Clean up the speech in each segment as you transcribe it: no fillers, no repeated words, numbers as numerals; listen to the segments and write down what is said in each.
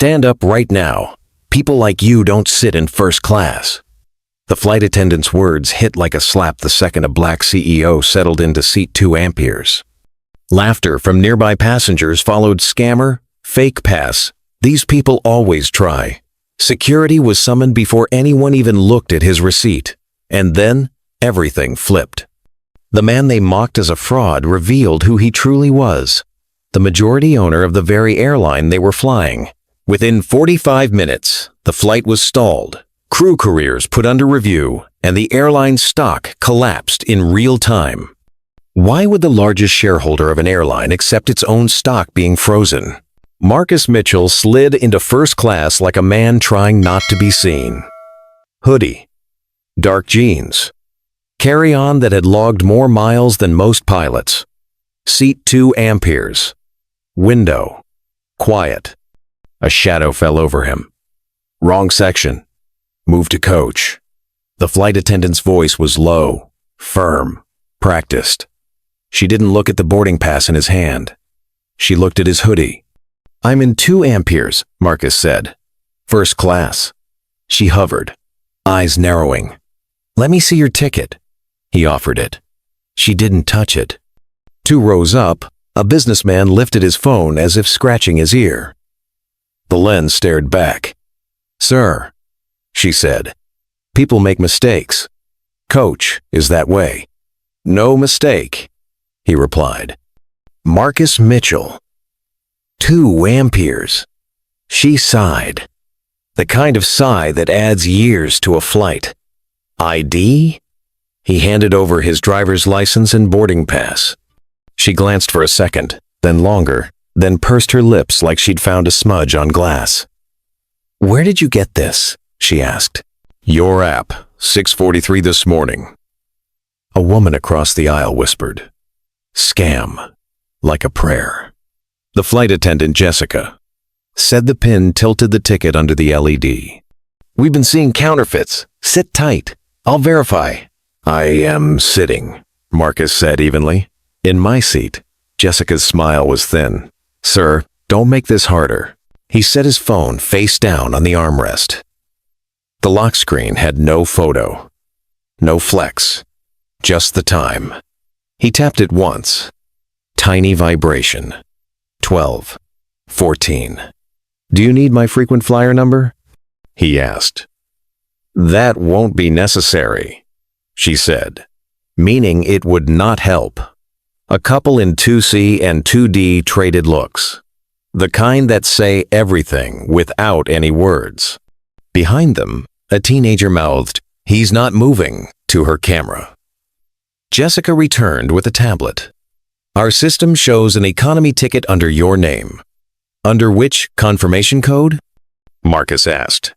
Stand up right now. People like you don't sit in first class." The flight attendant's words hit like a slap the second a black CEO settled into seat 2 amperes. Laughter from nearby passengers followed. "Scammer, fake pass. These people always try." Security was summoned before anyone even looked at his receipt. And then everything flipped. The man they mocked as a fraud revealed who he truly was, the majority owner of the very airline they were flying. Within 45 minutes, the flight was stalled, crew careers put under review, and the airline's stock collapsed in real time. Why would the largest shareholder of an airline accept its own stock being frozen? Marcus Mitchell slid into first class like a man trying not to be seen. Hoodie, dark jeans, carry-on that had logged more miles than most pilots. Seat 2 amperes. Window. Quiet. A shadow fell over him. "Wrong section. Move to coach." The flight attendant's voice was low, firm, practiced. She didn't look at the boarding pass in his hand. She looked at his hoodie. "I'm in 2 amperes, Marcus said. "First class." She hovered, eyes narrowing. "Let me see your ticket." He offered it. She didn't touch it. 2 rows up, a businessman lifted his phone as if scratching his ear. The lens stared back. "Sir," she said, "people make mistakes. Coach is that way." "No mistake," he replied. Marcus Mitchell. 2 amperes. She sighed. The kind of sigh that adds years to a flight. "ID?" He handed over his driver's license and boarding pass. She glanced for a second, then longer, then pursed her lips like she'd found a smudge on glass. "Where did you get this?" she asked. "Your app, 6:43 this morning." A woman across the aisle whispered. "Scam," like a prayer. The flight attendant, Jessica, said the pin tilted the ticket under the LED. "We've been seeing counterfeits. Sit tight. I'll verify." "I am sitting," Marcus said evenly. "In my seat." Jessica's smile was thin. "Sir, don't make this harder." He set his phone face down on the armrest. The lock screen had no photo, no flex, just the time. He tapped it once. Tiny vibration. 12. 14. "Do you need my frequent flyer number?" he asked. "That won't be necessary," she said, meaning it would not help. A couple in 2C and 2D traded looks, the kind that say everything without any words. Behind them, a teenager mouthed, "He's not moving," to her camera. Jessica returned with a tablet. "Our system shows an economy ticket under your name." "Under which confirmation code?" Marcus asked.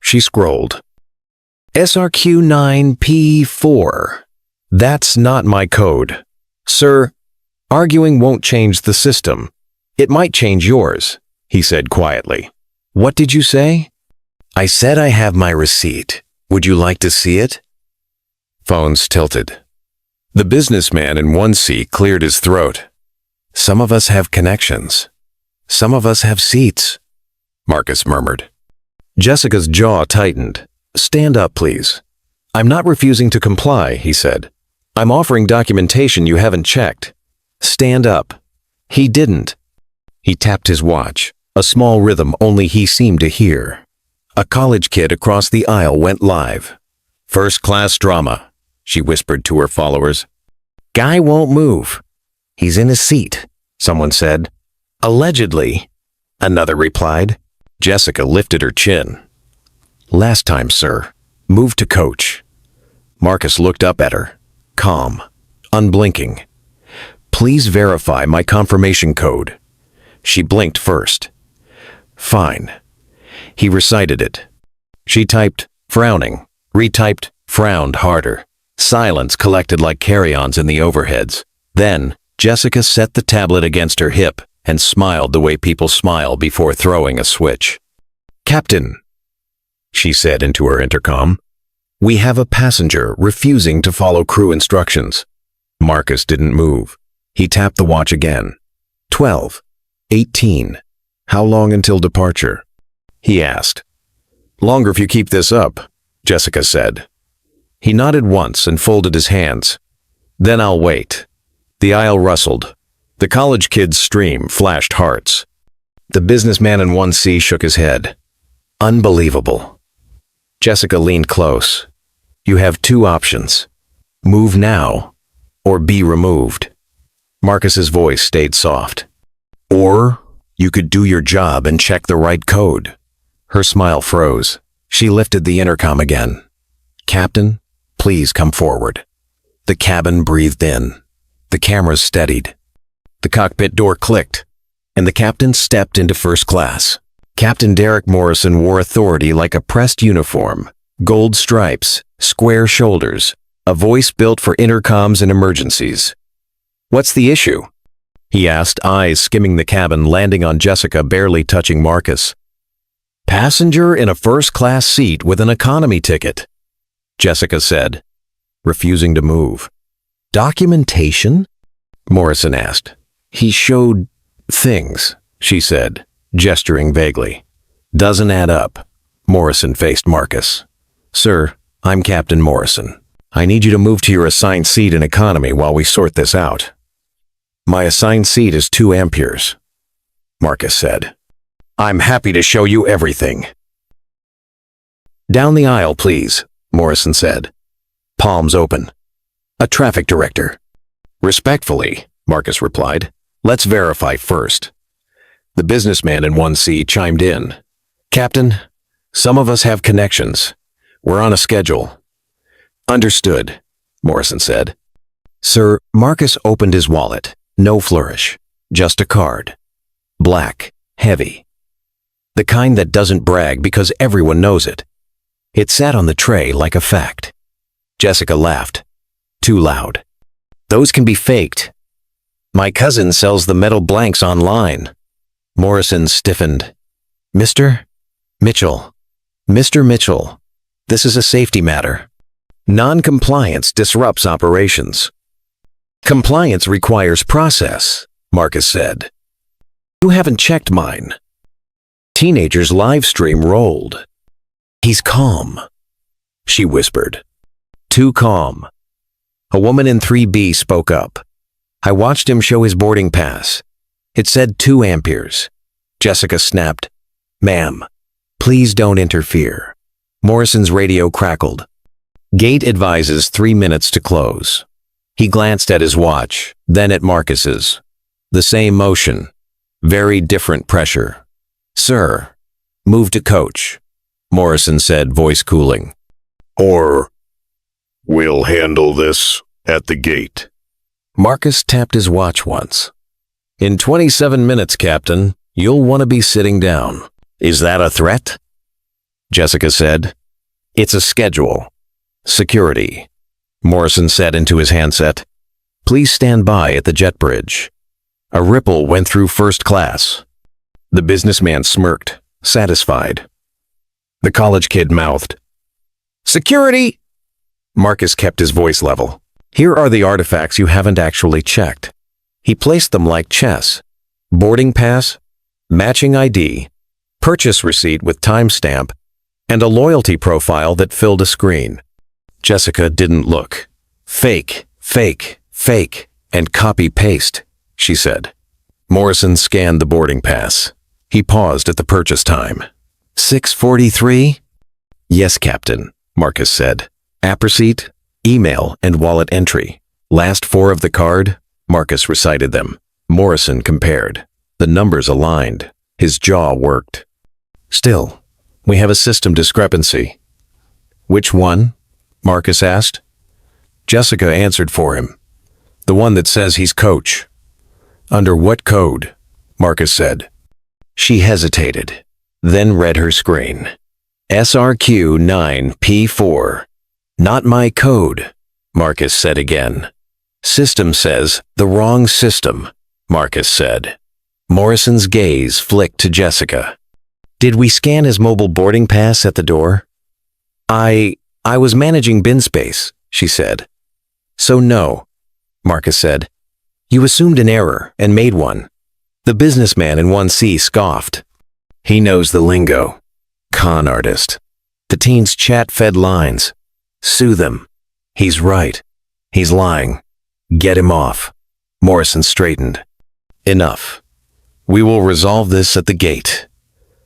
She scrolled. "SRQ9P4. That's not my code." "Sir, arguing won't change the system. It might change yours," he said quietly. "What did you say?" "I said I have my receipt. Would you like to see it?" Phones tilted. The businessman in one seat cleared his throat. "Some of us have connections. Some of us have seats," Marcus murmured. Jessica's jaw tightened. "Stand up, please." "I'm not refusing to comply," he said. "I'm offering documentation you haven't checked." "Stand up." He didn't. He tapped his watch, a small rhythm only he seemed to hear. A college kid across the aisle went live. "First-class drama," she whispered to her followers. "Guy won't move. He's in his seat," someone said. "Allegedly," another replied. Jessica lifted her chin. "Last time, sir. Move to coach." Marcus looked up at her, calm, unblinking. "Please verify my confirmation code." She blinked first. "Fine." He recited it. She typed, frowning, retyped, frowned harder. Silence collected like carry-ons in the overheads. Then, Jessica set the tablet against her hip and smiled the way people smile before throwing a switch. "Captain," she said into her intercom, "we have a passenger refusing to follow crew instructions." Marcus didn't move. He tapped the watch again. 12, 18, How long until departure? He asked. Longer if you keep this up, Jessica said. He nodded once and folded his hands. Then I'll wait. The aisle rustled. The college kid's stream flashed hearts. The businessman in 1C shook his head. Unbelievable. Jessica leaned close. You have two options. Move now, or be removed. Marcus's voice stayed soft. Or you could do your job and check the right code. Her smile froze. She lifted the intercom again. Captain, please come forward. The cabin breathed in. The cameras steadied. The cockpit door clicked, and the captain stepped into first class. Captain Derek Morrison wore authority like a pressed uniform, gold stripes, square shoulders, a voice built for intercoms and emergencies. What's the issue? He asked, eyes skimming the cabin, landing on Jessica, barely touching Marcus. Passenger in a first-class seat with an economy ticket, Jessica said, refusing to move. Documentation? Morrison asked. He showed things, she said, gesturing vaguely. Doesn't add up. Morrison faced Marcus. Sir, I'm Captain Morrison. I need you to move to your assigned seat in economy while we sort this out. My assigned seat is 2 amperes, Marcus said. I'm happy to show you everything. Down the aisle, please, Morrison said. Palms open. A traffic director. Respectfully, Marcus replied. Let's verify first. The businessman in 1C chimed in. Captain, some of us have connections. We're on a schedule. Understood, Morrison said. Sir, Marcus opened his wallet. No flourish. Just a card. Black. Heavy. The kind that doesn't brag because everyone knows it. It sat on the tray like a fact. Jessica laughed. Too loud. Those can be faked. My cousin sells the metal blanks online. Morrison stiffened. Mr. Mitchell. Mr. Mitchell. This is a safety matter. Non-compliance disrupts operations. Compliance requires process, Marcus said. You haven't checked mine. Teenager's live stream rolled. He's calm, she whispered. Too calm. A woman in 3B spoke up. I watched him show his boarding pass. It said 2 amperes. Jessica snapped. Ma'am, please don't interfere. Morrison's radio crackled. Gate advises 3 minutes to close. He glanced at his watch, then at Marcus's. The same motion. Very different pressure. Sir, move to coach, Morrison said, voice cooling. Or, we'll handle this at the gate. Marcus tapped his watch once. In 27 minutes, Captain, you'll want to be sitting down. Is that a threat? Jessica said. It's a schedule. Security, Morrison said into his handset. Please stand by at the jet bridge. A ripple went through first class. The businessman smirked, satisfied. The college kid mouthed. Security! Marcus kept his voice level. Here are the artifacts you haven't actually checked. He placed them like chess. Boarding pass, matching ID, purchase receipt with timestamp, and a loyalty profile that filled a screen. Jessica didn't look. Fake, fake, fake, and copy-paste, she said. Morrison scanned the boarding pass. He paused at the purchase time. 6:43? Yes, Captain, Marcus said. App receipt, email, and wallet entry. Last 4 of the card, Marcus recited them. Morrison compared. The numbers aligned. His jaw worked. Still, we have a system discrepancy. Which one? Marcus asked. Jessica answered for him. The one that says he's coach. Under what code? Marcus said. She hesitated, then read her screen. SRQ9P4. Not my code, Marcus said again. System says the wrong system, Marcus said. Morrison's gaze flicked to Jessica. Did we scan his mobile boarding pass at the door? I was managing bin space, she said. So no, Marcus said. You assumed an error and made one. The businessman in 1C scoffed. He knows the lingo. Con artist. The teens chat-fed lines. Sue them. He's right. He's lying. Get him off. Morrison straightened. Enough. We will resolve this at the gate.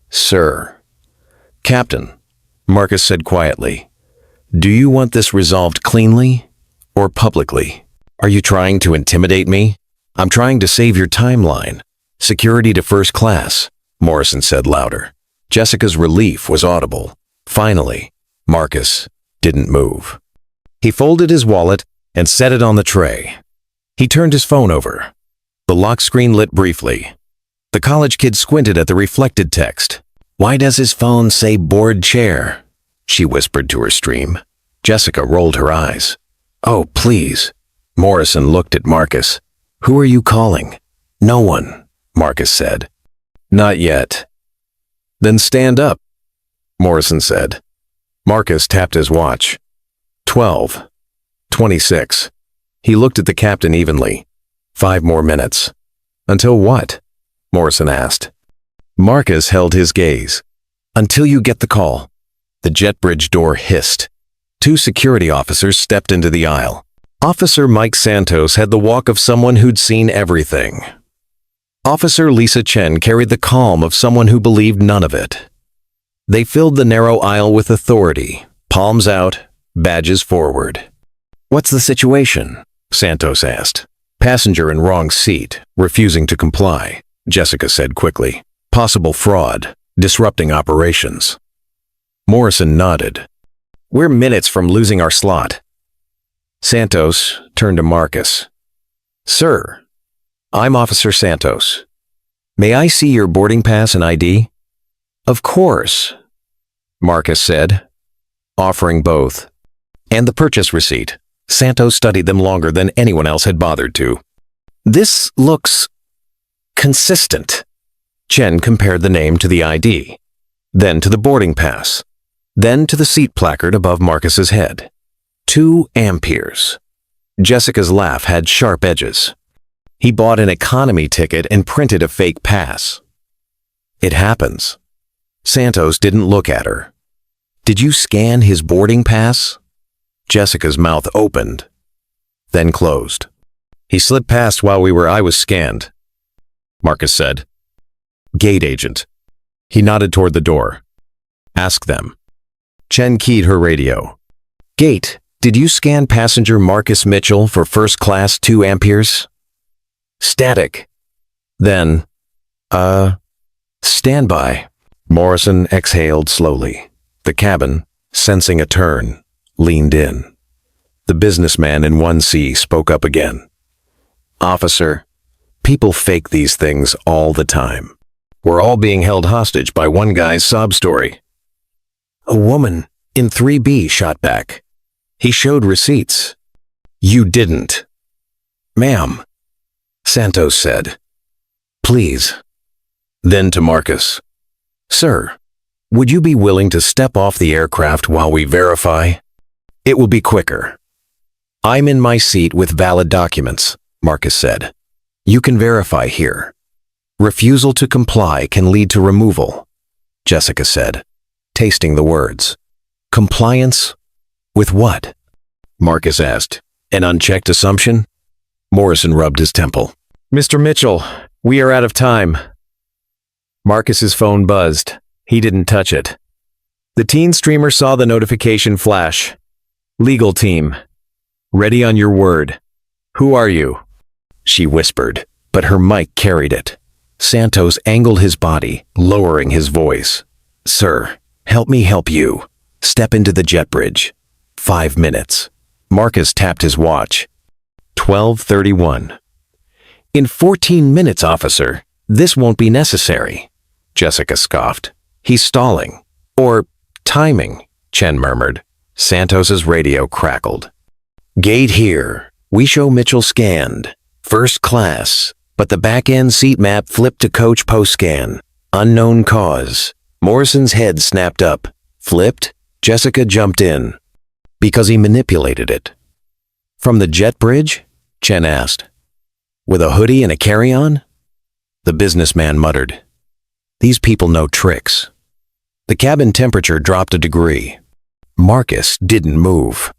Sir. Captain, Marcus said quietly. Do you want this resolved cleanly or publicly? Are you trying to intimidate me? I'm trying to save your timeline. Security to first class, Morrison said louder. Jessica's relief was audible. Finally, Marcus didn't move. He folded his wallet and set it on the tray. He turned his phone over. The lock screen lit briefly. The college kid squinted at the reflected text. Why does his phone say board chair? She whispered to her stream. Jessica rolled her eyes. Oh, please. Morrison looked at Marcus. Who are you calling? No one, Marcus said. Not yet. Then stand up, Morrison said. Marcus tapped his watch. 12:26. He looked at the captain evenly. 5 more minutes. Until what? Morrison asked. Marcus held his gaze. Until you get the call. The jet bridge door hissed. 2 security officers stepped into the aisle. Officer Mike Santos had the walk of someone who'd seen everything. Officer Lisa Chen carried the calm of someone who believed none of it. They filled the narrow aisle with authority, palms out, badges forward. What's the situation? Santos asked. Passenger in wrong seat, refusing to comply, Jessica said quickly. Possible fraud, disrupting operations. Morrison nodded. We're minutes from losing our slot. Santos turned to Marcus. Sir, I'm Officer Santos. May I see your boarding pass and ID? Of course, Marcus said, offering both. And the purchase receipt. Santos studied them longer than anyone else had bothered to. This looks consistent. Chen compared the name to the ID, then to the boarding pass, then to the seat placard above Marcus's head. 2 amperes. Jessica's laugh had sharp edges. He bought an economy ticket and printed a fake pass. It happens. Santos didn't look at her. Did you scan his boarding pass? Jessica's mouth opened, then closed. He slid past while I was scanned, Marcus said. Gate agent. He nodded toward the door. Ask them. Chen keyed her radio. Gate, did you scan passenger Marcus Mitchell for first class 2 amperes? Static. Then, stand by. Morrison exhaled slowly. The cabin, sensing a turn, leaned in. The businessman in 1C spoke up again. Officer, people fake these things all the time. We're all being held hostage by one guy's sob story. A woman in 3B shot back. He showed receipts. You didn't. Ma'am, Santos said. Please. Then to Marcus. Sir, would you be willing to step off the aircraft while we verify? It will be quicker. I'm in my seat with valid documents, Marcus said. You can verify here. Refusal to comply can lead to removal, Jessica said, tasting the words. Compliance? With what? Marcus asked. An unchecked assumption? Morrison rubbed his temple. Mr. Mitchell, we are out of time. Marcus's phone buzzed. He didn't touch it. The teen streamer saw the notification flash. Legal team. Ready on your word. Who are you? She whispered, but her mic carried it. Santos angled his body, lowering his voice. Sir, help me help you. Step into the jet bridge. 5 minutes. Marcus tapped his watch. 12:31. In 14 minutes, officer. This won't be necessary. Jessica scoffed. He's stalling. Or timing, Chen murmured. Santos's radio crackled. Gate here. We show Mitchell scanned. First class. But the back-end seat map flipped to coach post-scan. Unknown cause. Morrison's head snapped up. Flipped? Jessica jumped in. Because he manipulated it. From the jet bridge? Chen asked. With a hoodie and a carry-on? The businessman muttered. These people know tricks. The cabin temperature dropped a degree. Marcus didn't move.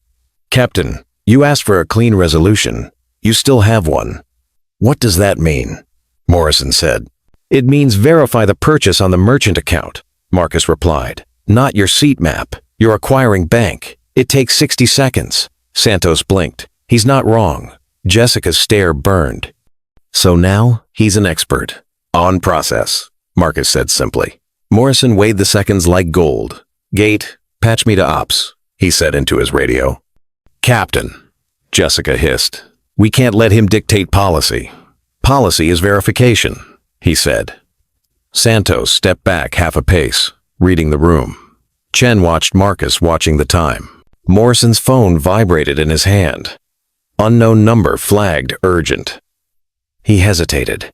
Captain, you asked for a clean resolution. You still have one. What does that mean? Morrison said. It means verify the purchase on the merchant account, Marcus replied. Not your seat map. You're acquiring bank. It takes 60 seconds. Santos blinked. He's not wrong. Jessica's stare burned. So now he's an expert. On process, Marcus said simply. Morrison weighed the seconds like gold. Gate, patch me to ops, he said into his radio. Captain, Jessica hissed. We can't let him dictate policy. Policy is verification, he said. Santos stepped back half a pace, reading the room. Chen watched Marcus watching the time. Morrison's phone vibrated in his hand. Unknown number flagged urgent. He hesitated.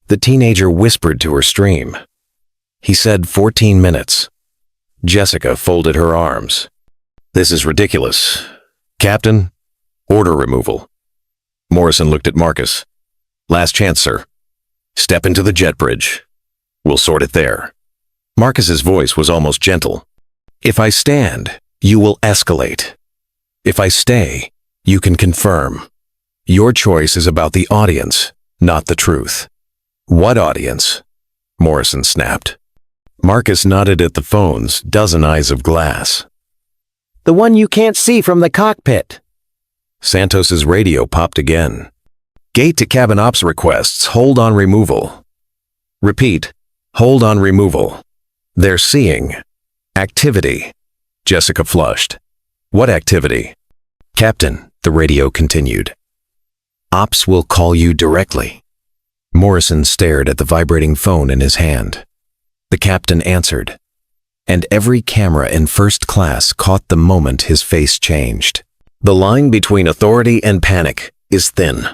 The teenager whispered to her stream. He said 14 minutes. Jessica folded her arms. This is ridiculous. Captain, order removal. Morrison looked at Marcus. Last chance, sir. Step into the jet bridge. We'll sort it there. Marcus's voice was almost gentle. If I stand, you will escalate. If I stay, you can confirm. Your choice is about the audience, not the truth. What audience? Morrison snapped. Marcus nodded at the phone's dozen eyes of glass. The one you can't see from the cockpit. Santos's radio popped again. Gate to cabin ops requests, hold on removal. Repeat, hold on removal. They're seeing activity. Jessica flushed. What activity? Captain, the radio continued. Ops will call you directly. Morrison stared at the vibrating phone in his hand. The captain answered, and every camera in first class caught the moment his face changed. The line between authority and panic is thin.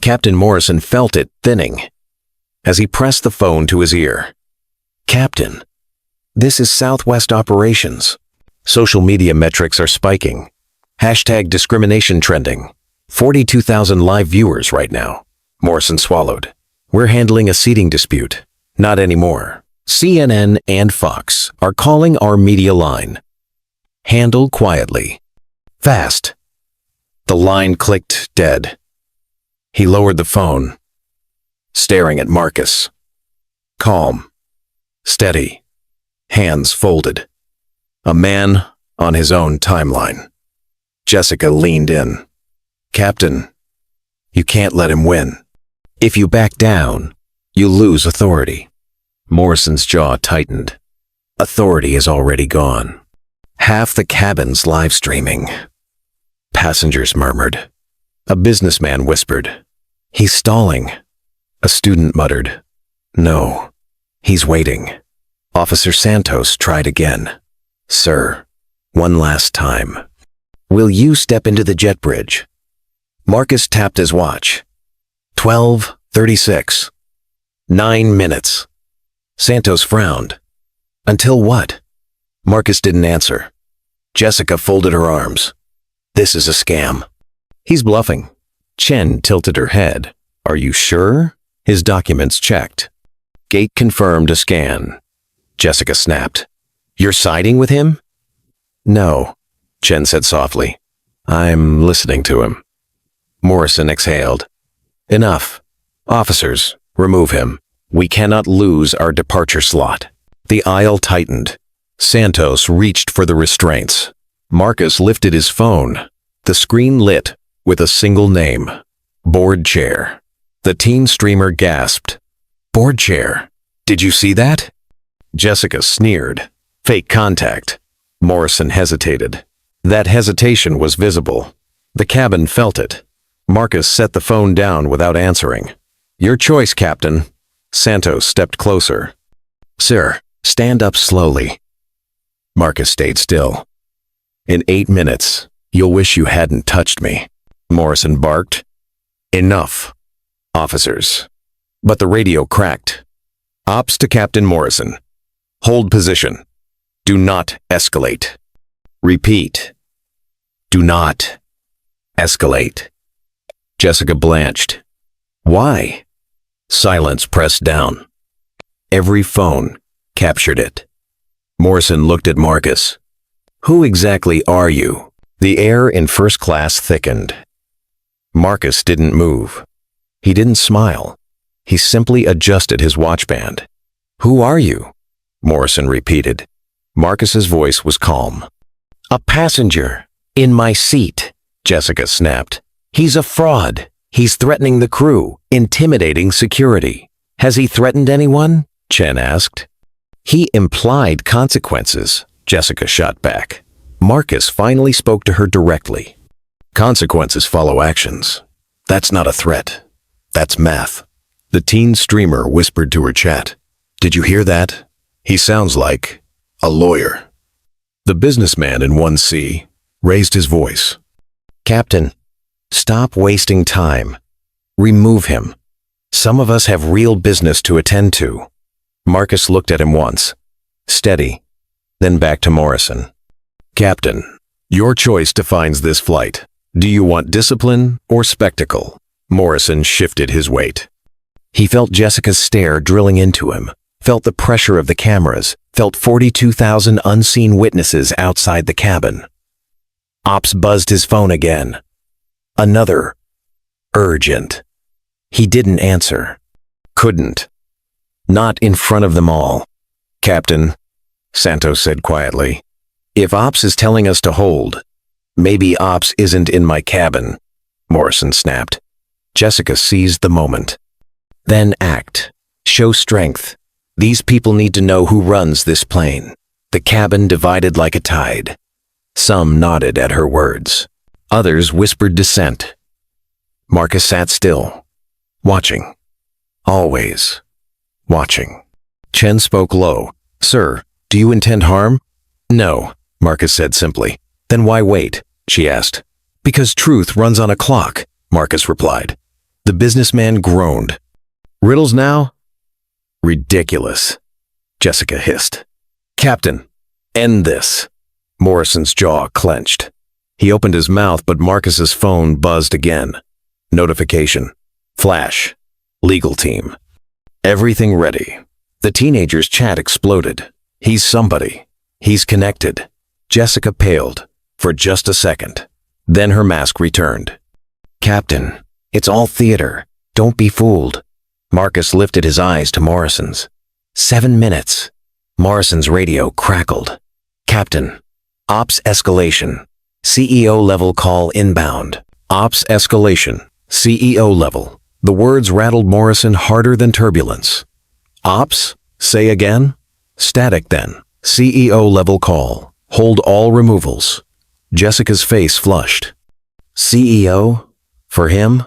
Captain Morrison felt it thinning as he pressed the phone to his ear. Captain, this is Southwest Operations. Social media metrics are spiking. Hashtag discrimination trending. 42,000 live viewers right now. Morrison swallowed. We're handling a seating dispute. Not anymore. CNN and Fox are calling our media line. Handle quietly. Fast. The line clicked dead. He lowered the phone, staring at Marcus. Calm. Steady. Hands folded. A man on his own timeline. Jessica leaned in. Captain, you can't let him win. If you back down, you lose authority. Morrison's jaw tightened. Authority is already gone. Half the cabin's live streaming. Passengers murmured. A businessman whispered. He's stalling. A student muttered. No, he's waiting. Officer Santos tried again. Sir, one last time. Will you step into the jet bridge? Marcus tapped his watch. 12:36. 9 minutes. Santos frowned. Until what? Marcus didn't answer. Jessica folded her arms. This is a scam. He's bluffing. Chen tilted her head. Are you sure? His documents checked. Gate confirmed a scan. Jessica snapped. You're siding with him? No, Chen said softly. I'm listening to him. Morrison exhaled. Enough. Officers, remove him. We cannot lose our departure slot. The aisle tightened. Santos reached for the restraints. Marcus lifted his phone. The screen lit with a single name. Board chair. The teen streamer gasped. Board chair. Did you see that? Jessica sneered. Fake contact. Morrison hesitated. That hesitation was visible. The cabin felt it. Marcus set the phone down without answering. Your choice, Captain. Santos stepped closer. Sir, stand up slowly. Marcus stayed still. In 8 minutes, you'll wish you hadn't touched me. Morrison barked. Enough. Officers. But the radio cracked. Ops to Captain Morrison. Hold position. Do not escalate. Repeat. Do not escalate. Jessica blanched. Why? Silence pressed down. Every phone captured it. Morrison looked at Marcus. Who exactly are you? The air in first class thickened. Marcus didn't move. He didn't smile. He simply adjusted his watchband. Who are you? Morrison repeated. Marcus's voice was calm. A passenger. In my seat, Jessica snapped. He's a fraud. He's threatening the crew, intimidating security. Has he threatened anyone? Chen asked. He implied consequences, Jessica shot back. Marcus finally spoke to her directly. Consequences follow actions. That's not a threat. That's math. The teen streamer whispered to her chat. Did you hear that? He sounds like a lawyer. The businessman in 1C raised his voice. Captain, stop wasting time. Remove him. Some of us have real business to attend to. Marcus looked at him once. Steady. Then back to Morrison. Captain, your choice defines this flight. Do you want discipline or spectacle? Morrison shifted his weight. He felt Jessica's stare drilling into him, felt the pressure of the cameras, felt 42,000 unseen witnesses outside the cabin. Ops buzzed his phone again. Another. Urgent. He didn't answer. Couldn't. Not in front of them all. Captain, Santos said quietly, if Ops is telling us to hold, maybe Ops isn't in my cabin, Morrison snapped. Jessica seized the moment. Then act. Show strength. These people need to know who runs this plane. The cabin divided like a tide. Some nodded at her words. Others whispered dissent. Marcus sat still, watching. Always watching. Chen spoke low. Sir, do you intend harm? No, Marcus said simply. Then why wait? She asked. Because truth runs on a clock, Marcus replied. The businessman groaned. Riddles now? Ridiculous, Jessica hissed. Captain, end this. Morrison's jaw clenched. He opened his mouth, but Marcus's phone buzzed again. Notification. Flash. Legal team. Everything ready. The teenager's chat exploded. He's somebody. He's connected. Jessica paled for just a second. Then her mask returned. Captain, it's all theater. Don't be fooled. Marcus lifted his eyes to Morrison's. 7 minutes. Morrison's radio crackled. Captain, Ops escalation. CEO level call inbound. Ops escalation. CEO level. The words rattled Morrison harder than turbulence. Ops? Say again? Static then. CEO level call. Hold all removals. Jessica's face flushed. CEO? For him?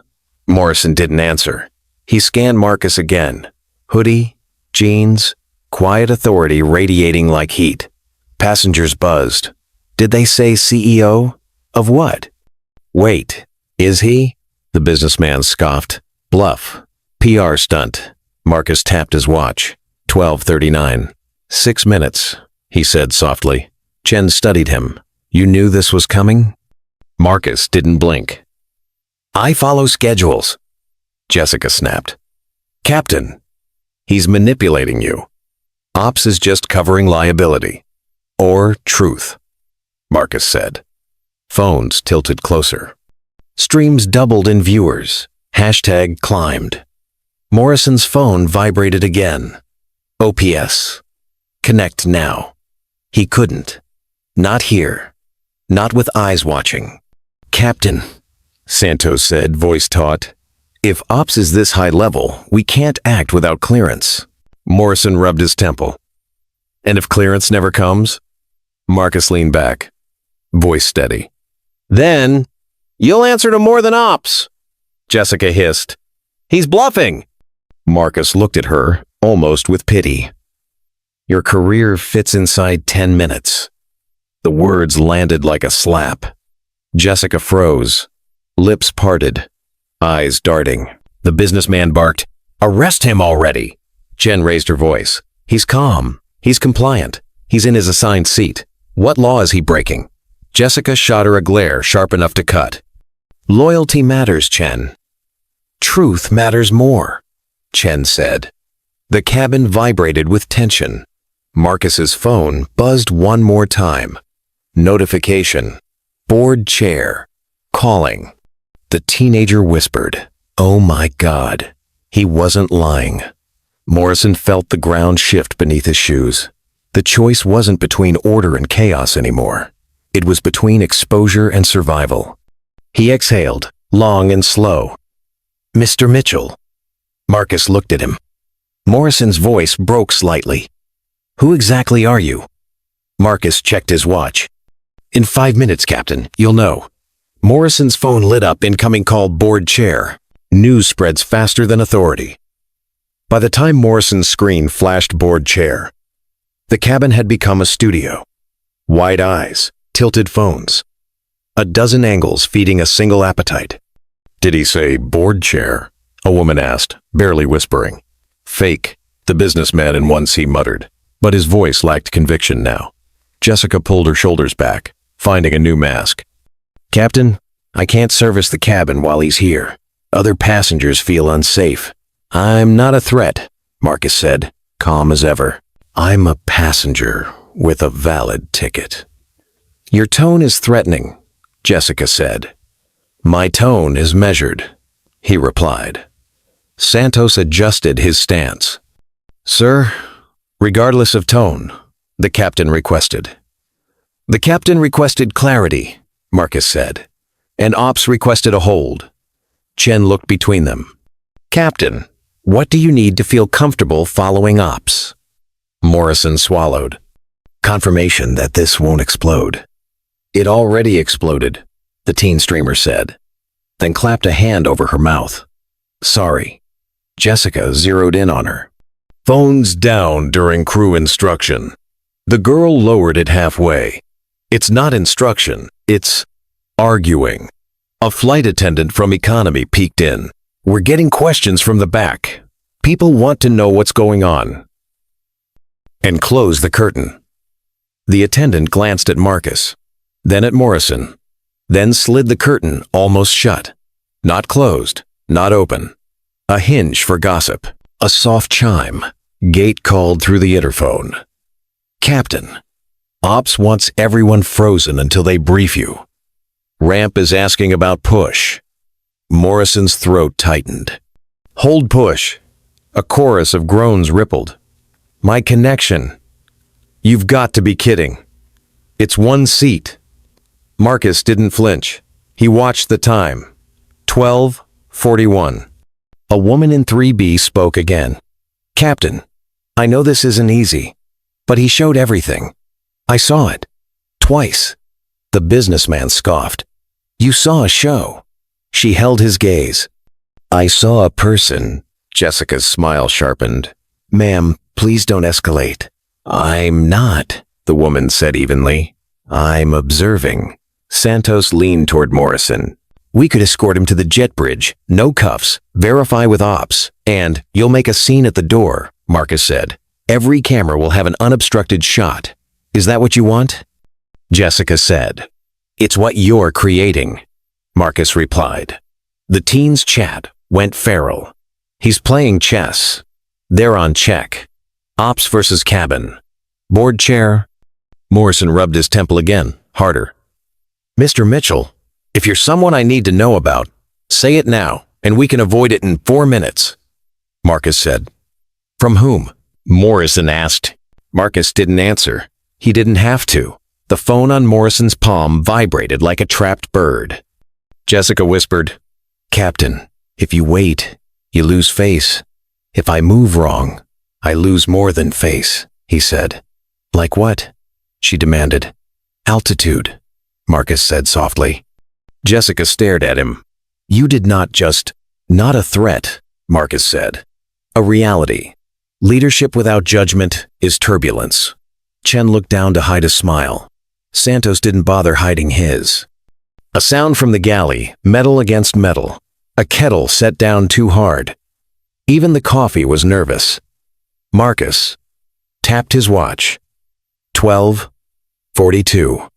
Morrison didn't answer. He scanned Marcus again. Hoodie, jeans, quiet authority radiating like heat. Passengers buzzed. Did they say CEO? Of what? Wait, is he? The businessman scoffed. Bluff. PR stunt. Marcus tapped his watch. 12:39. 6 minutes, he said softly. Chen studied him. You knew this was coming? Marcus didn't blink. I follow schedules, Jessica snapped. Captain, he's manipulating you. Ops is just covering liability. Or truth, Marcus said. Phones tilted closer. Streams doubled in viewers. Hashtag climbed. Morrison's phone vibrated again. OPS. Connect now. He couldn't. Not here. Not with eyes watching. Captain, Santos said, voice taut. If Ops is this high level, we can't act without clearance. Morrison rubbed his temple. And if clearance never comes? Marcus leaned back, voice steady. Then, you'll answer to more than Ops, Jessica hissed. He's bluffing. Marcus looked at her, almost with pity. Your career fits inside 10 minutes. The words landed like a slap. Jessica froze, lips parted, eyes darting. The businessman barked, Arrest him already! Jen raised her voice. He's calm. He's compliant. He's in his assigned seat. What law is he breaking? Jessica shot her a glare sharp enough to cut. Loyalty matters, Chen. Truth matters more. Chen said. The cabin vibrated with tension. Marcus's phone buzzed one more time. Notification. Board chair. Calling. The teenager whispered, "Oh my God." He wasn't lying. Morrison felt the ground shift beneath his shoes. The choice wasn't between order and chaos anymore. It was between exposure and survival. He exhaled, long and slow. "Mr. Mitchell." Marcus looked at him. Morrison's voice broke slightly. "Who exactly are you?" Marcus checked his watch. "In 5 minutes, Captain, you'll know." Morrison's phone lit up, incoming call, board chair. News spreads faster than authority. By the time Morrison's screen flashed board chair, the cabin had become a studio. Wide eyes, tilted phones. A dozen angles feeding a single appetite. "Did he say board chair?" a woman asked, barely whispering. "Fake," the businessman in 1C muttered, but his voice lacked conviction now. Jessica pulled her shoulders back, finding a new mask. "Captain, I can't service the cabin while he's here. Other passengers feel unsafe." "I'm not a threat," Marcus said, calm as ever. "I'm a passenger with a valid ticket." "Your tone is threatening," Jessica said. "My tone is measured," he replied. Santos adjusted his stance. "Sir, regardless of tone," the captain requested. "The captain requested clarity," Marcus said, "and Ops requested a hold." Chen looked between them. "Captain, what do you need to feel comfortable following Ops?" Morrison swallowed. "Confirmation that this won't explode." "It already exploded," the teen streamer said, then clapped a hand over her mouth. "Sorry." Jessica zeroed in on her. "Phones down during crew instruction." The girl lowered it halfway. "It's not instruction, it's arguing." A flight attendant from economy peeked in. "We're getting questions from the back. People want to know what's going on." And closed the curtain. The attendant glanced at Marcus, then at Morrison, then slid the curtain almost shut. Not closed, not open. A hinge for gossip. A soft chime. Gate called through the interphone. "Captain, Ops wants everyone frozen until they brief you. Ramp is asking about push." Morrison's throat tightened. "Hold push." A chorus of groans rippled. "My connection." "You've got to be kidding. It's 1 seat." Marcus didn't flinch. He watched the time. 12:41. A woman in 3B spoke again. "Captain, I know this isn't easy, but he showed everything. I saw it. Twice." The businessman scoffed. "You saw a show." She held his gaze. "I saw a person." Jessica's smile sharpened. "Ma'am, please don't escalate." "I'm not," the woman said evenly. "I'm observing." Santos leaned toward Morrison. "We could escort him to the jet bridge, no cuffs, verify with Ops, and you'll make a scene at the door," Marcus said. "Every camera will have an unobstructed shot. Is that what you want?" Jessica said. "It's what you're creating," Marcus replied. The teen's chat went feral. He's playing chess. They're on check. Ops versus cabin. Board chair. Morrison rubbed his temple again, harder. "Mr. Mitchell, if you're someone I need to know about, say it now, and we can avoid it in 4 minutes," Marcus said. "From whom?" Morrison asked. Marcus didn't answer. He didn't have to. The phone on Morrison's palm vibrated like a trapped bird. Jessica whispered, "Captain, if you wait, you lose face. If I move wrong, I lose more than face," he said. "Like what?" she demanded. "Altitude," Marcus said softly. Jessica stared at him. "You did not just—" "Not a threat," Marcus said. "A reality. Leadership without judgment is turbulence." Chen looked down to hide a smile. Santos didn't bother hiding his. A sound from the galley, metal against metal. A kettle set down too hard. Even the coffee was nervous. Marcus tapped his watch. 12:42.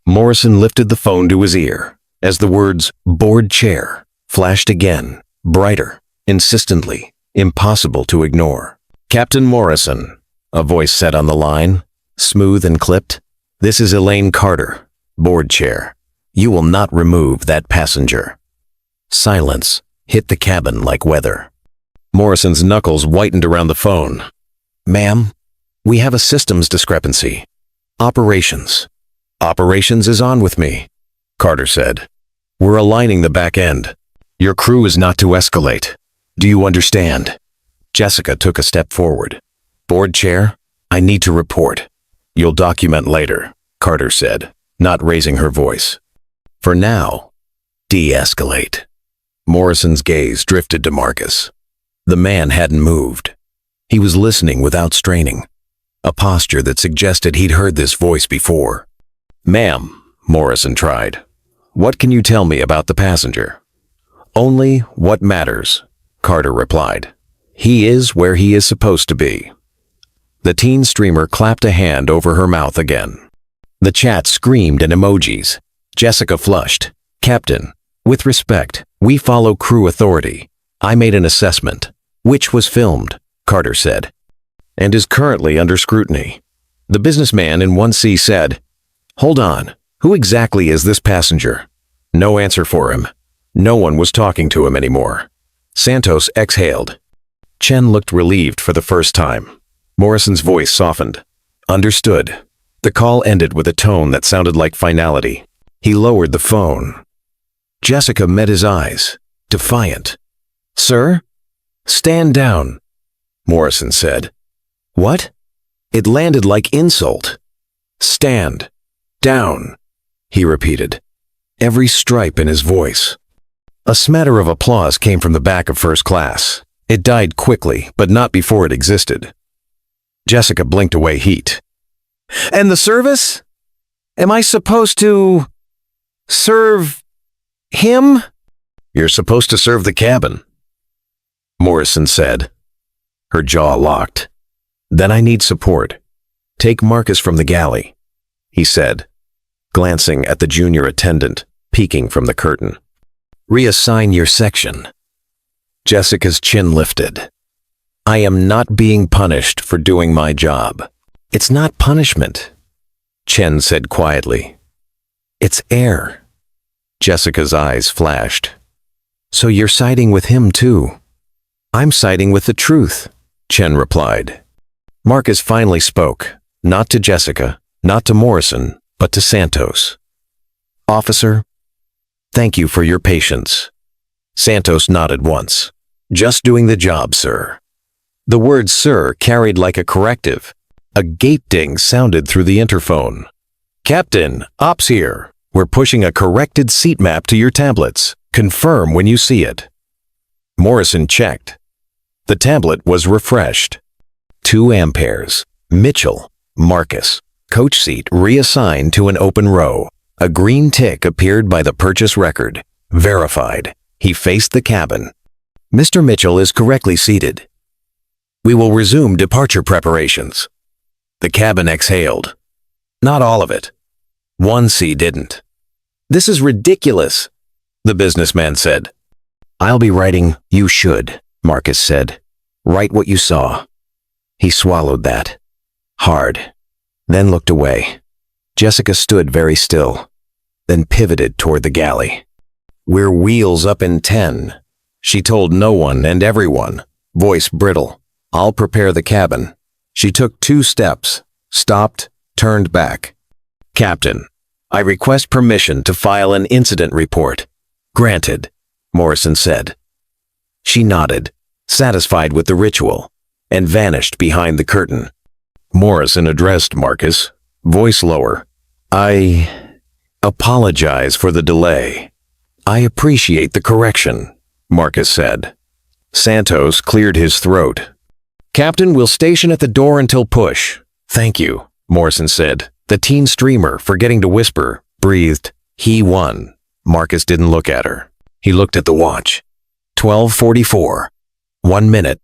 Morrison lifted the phone to his ear as the words "board chair" flashed again, brighter, insistently, impossible to ignore. "Captain Morrison," a voice said on the line, smooth and clipped. "This is Elaine Carter, board chair. You will not remove that passenger." Silence hit the cabin like weather. Morrison's knuckles whitened around the phone. "Ma'am, we have a systems discrepancy. Operations. Operations is on with me," Carter said. "We're aligning the back end. Your crew is not to escalate. Do you understand?" Jessica took a step forward. "Board chair, I need to report." "You'll document later," Carter said, not raising her voice. "For now, de-escalate." Morrison's gaze drifted to Marcus. The man hadn't moved. He was listening without straining, a posture that suggested he'd heard this voice before. "Ma'am," Morrison tried, "what can you tell me about the passenger?" "Only what matters," Carter replied. "He is where he is supposed to be." The teen streamer clapped a hand over her mouth again. The chat screamed in emojis. Jessica flushed. "Captain, with respect, we follow crew authority. I made an assessment, which was filmed," Carter said, "and is currently under scrutiny." The businessman in 1C said, "Hold on, who exactly is this passenger?" No answer for him. No one was talking to him anymore. Santos exhaled. Chen looked relieved for the first time. Morrison's voice softened. "Understood." The call ended with a tone that sounded like finality. He lowered the phone. Jessica met his eyes, defiant. "Sir? Stand down," Morrison said. "What?" It landed like insult. "Stand down," he repeated, every stripe in his voice. A smatter of applause came from the back of first class. It died quickly, but not before it existed. Jessica blinked away heat. "And the service? Am I supposed to serve him?" "You're supposed to serve the cabin," Morrison said. Her jaw locked. "Then I need support. Take Marcus from the galley," he said, glancing at the junior attendant peeking from the curtain. "Reassign your section." Jessica's chin lifted. "I am not being punished for doing my job." "It's not punishment," Chen said quietly. "It's air." Jessica's eyes flashed. "So you're siding with him too?" "I'm siding with the truth," Chen replied. Marcus finally spoke, not to Jessica, not to Morrison, but to Santos. "Officer, thank you for your patience." Santos nodded once. "Just doing the job, sir." The word "sir" carried like a corrective. A gate ding sounded through the interphone. "Captain, ops here. We're pushing a corrected seat map to your tablets. Confirm when you see it." Morrison checked. The tablet was refreshed. 2 amperes. Mitchell, Marcus. Coach seat reassigned to an open row. A green tick appeared by the purchase record. Verified. He faced the cabin. "Mr. Mitchell is correctly seated. We will resume departure preparations." The cabin exhaled. Not all of it. 1C didn't. "This is ridiculous," the businessman said. "I'll be writing, 'You should,'" Marcus said. "Write what you saw." He swallowed that. Hard. Then looked away. Jessica stood very still, then pivoted toward the galley. "We're wheels up in 10. She told no one and everyone, voice brittle. "I'll prepare the cabin." She took 2 steps, stopped, turned back. "Captain, I request permission to file an incident report." "Granted," Morrison said. She nodded, satisfied with the ritual, and vanished behind the curtain. Morrison addressed Marcus, voice lower. "I apologize for the delay." "I appreciate the correction," Marcus said. Santos cleared his throat. "Captain, will station at the door until push." "Thank you," Morrison said. The teen streamer, forgetting to whisper, breathed, "He won." Marcus didn't look at her. He looked at the watch. 12:44. 1 minute.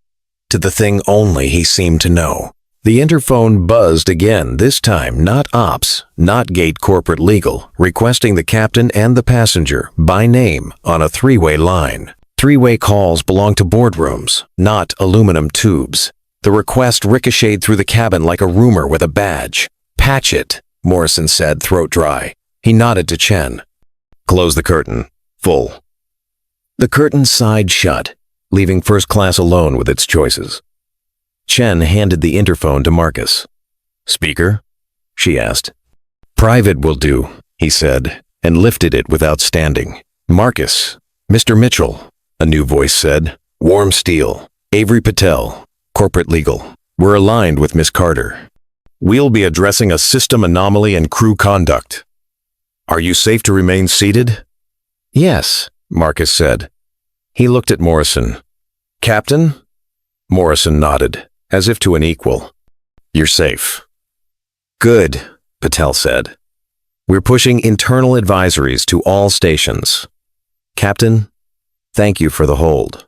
To the thing only he seemed to know. The interphone buzzed again, this time not ops, not gate corporate legal, requesting the captain and the passenger, by name, on a 3-way line. Three-way calls belong to boardrooms, not aluminum tubes. The request ricocheted through the cabin like a rumor with a badge. "Patch it," Morrison said, throat dry. He nodded to Chen. "Close the curtain. Full." The curtain sighed shut, leaving first class alone with its choices. Chen handed the interphone to Marcus. "Speaker?" she asked. "Private will do," he said, and lifted it without standing. "Marcus, Mr. Mitchell," a new voice said. "Warm steel. Avery Patel, corporate legal. We're aligned with Miss Carter. We'll be addressing a system anomaly and crew conduct. Are you safe to remain seated?" "Yes," Marcus said. He looked at Morrison. "Captain?" Morrison nodded, as if to an equal. "You're safe." "Good," Patel said. "We're pushing internal advisories to all stations. Captain, thank you for the hold.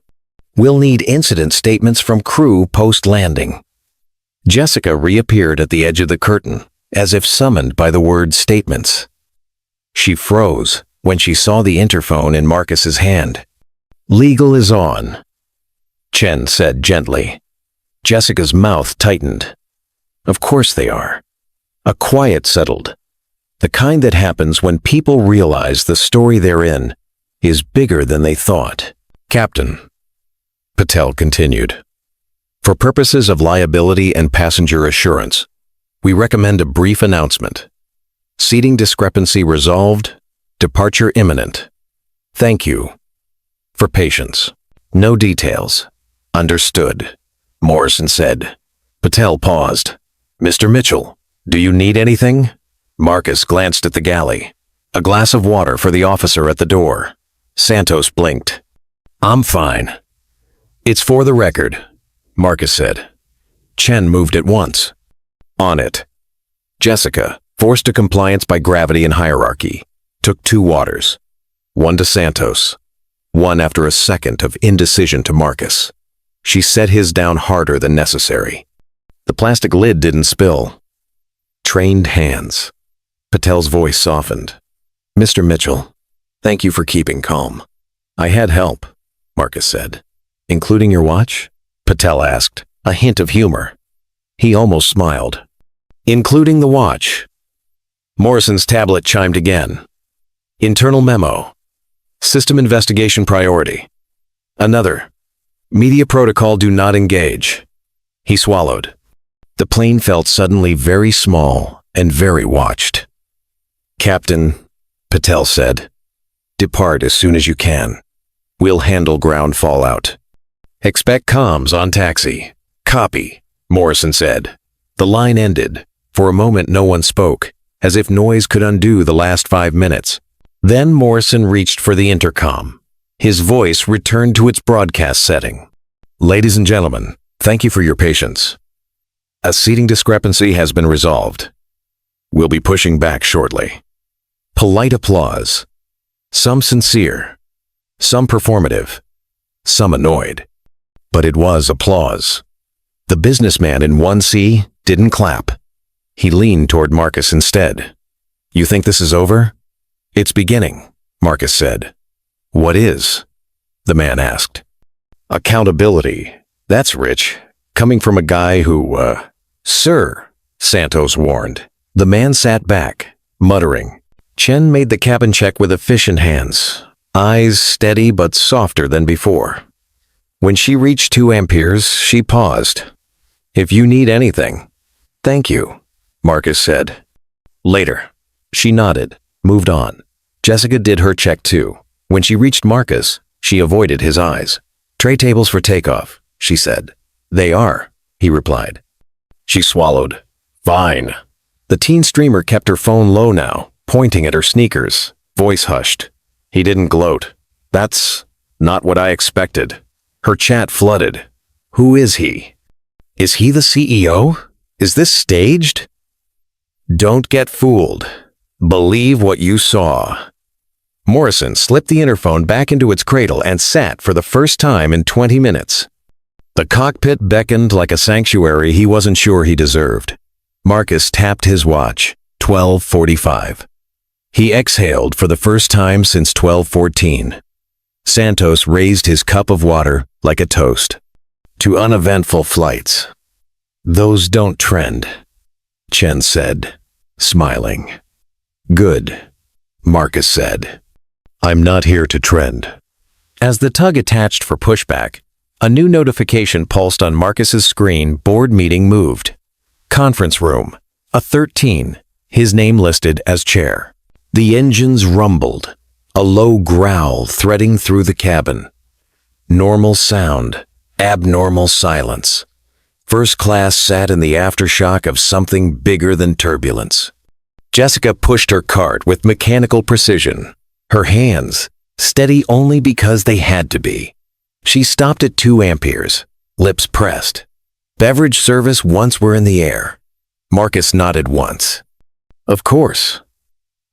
We'll need incident statements from crew post-landing." Jessica reappeared at the edge of the curtain, as if summoned by the word statements. She froze when she saw the interphone in Marcus's hand. "Legal is on," Chen said gently. Jessica's mouth tightened. "Of course they are." A quiet settled, the kind that happens when people realize the story they're in is bigger than they thought. "Captain," Patel continued, "for purposes of liability and passenger assurance, we recommend a brief announcement. Seating discrepancy resolved, departure imminent. Thank you for patience. No details." "Understood," Morrison said. Patel paused. "Mr. Mitchell, do you need anything?" Marcus glanced at the galley. "A glass of water for the officer at the door." Santos blinked. "I'm fine." "It's for the record," Marcus said. Chen moved at once. "On it." Jessica, forced to compliance by gravity and hierarchy, took 2 waters. One to Santos, one after a second of indecision to Marcus. She set his down harder than necessary. The plastic lid didn't spill. Trained hands. Patel's voice softened. "Mr. Mitchell, thank you for keeping calm." "I had help," Marcus said. "Including your watch?" Patel asked, a hint of humor. He almost smiled. "Including the watch." Morrison's tablet chimed again. "Internal memo. System investigation priority. Another. Media protocol do not engage." He swallowed. The plane felt suddenly very small and very watched. "Captain," Patel said, "depart as soon as you can. We'll handle ground fallout. Expect comms on taxi." "Copy," Morrison said. The line ended. For a moment no one spoke, as if noise could undo the last 5 minutes. Then Morrison reached for the intercom. His voice returned to its broadcast setting. "Ladies and gentlemen, thank you for your patience. A seating discrepancy has been resolved. We'll be pushing back shortly." Polite applause. Some sincere, some performative, some annoyed. But it was applause. The businessman in 1C didn't clap. He leaned toward Marcus instead. "You think this is over?" "It's beginning," Marcus said. "What is?" the man asked. "Accountability. That's rich, coming from a guy who, Sir," Santos warned. The man sat back, muttering. Chen made the cabin check with efficient hands, eyes steady but softer than before. When she reached 2 amperes, she paused. "If you need anything." "Thank you," Marcus said. "Later." She nodded, moved on. Jessica did her check too. When she reached Marcus, she avoided his eyes. "Tray tables for takeoff," she said. "They are," he replied. She swallowed. "Fine." The teen streamer kept her phone low now, pointing at her sneakers, voice hushed. He didn't gloat. "That's not what I expected." Her chat flooded. "Who is he? Is he the CEO? Is this staged?" "Don't get fooled. Believe what you saw." Morrison slipped the interphone back into its cradle and sat for the first time in 20 minutes. The cockpit beckoned like a sanctuary he wasn't sure he deserved. Marcus tapped his watch, 12:45. He exhaled for the first time since 12:14. Santos raised his cup of water like a toast. To uneventful flights. Those don't trend, Chen said, smiling. Good, Marcus said. I'm not here to trend. As the tug attached for pushback, a new notification pulsed on Marcus's screen. Board meeting moved. Conference room, a 13, his name listed as chair. The engines rumbled, a low growl threading through the cabin. Normal sound, abnormal silence. First class sat in the aftershock of something bigger than turbulence. Jessica pushed her cart with mechanical precision, her hands steady only because they had to be. She stopped at 2 amperes, lips pressed. Beverage service once were in the air. Marcus nodded once. Of course.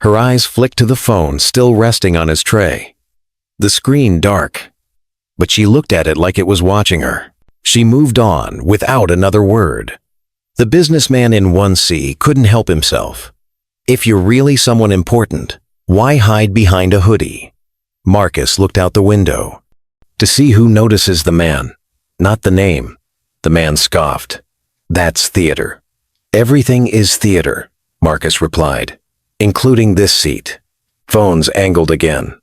Her eyes flicked to the phone still resting on his tray. The screen dark, but she looked at it like it was watching her. She moved on without another word. The businessman in 1C couldn't help himself. If you're really someone important, why hide behind a hoodie? Marcus looked out the window. To see who notices the man, not the name. The man scoffed. That's theater. Everything is theater, Marcus replied, including this seat. Phones angled again.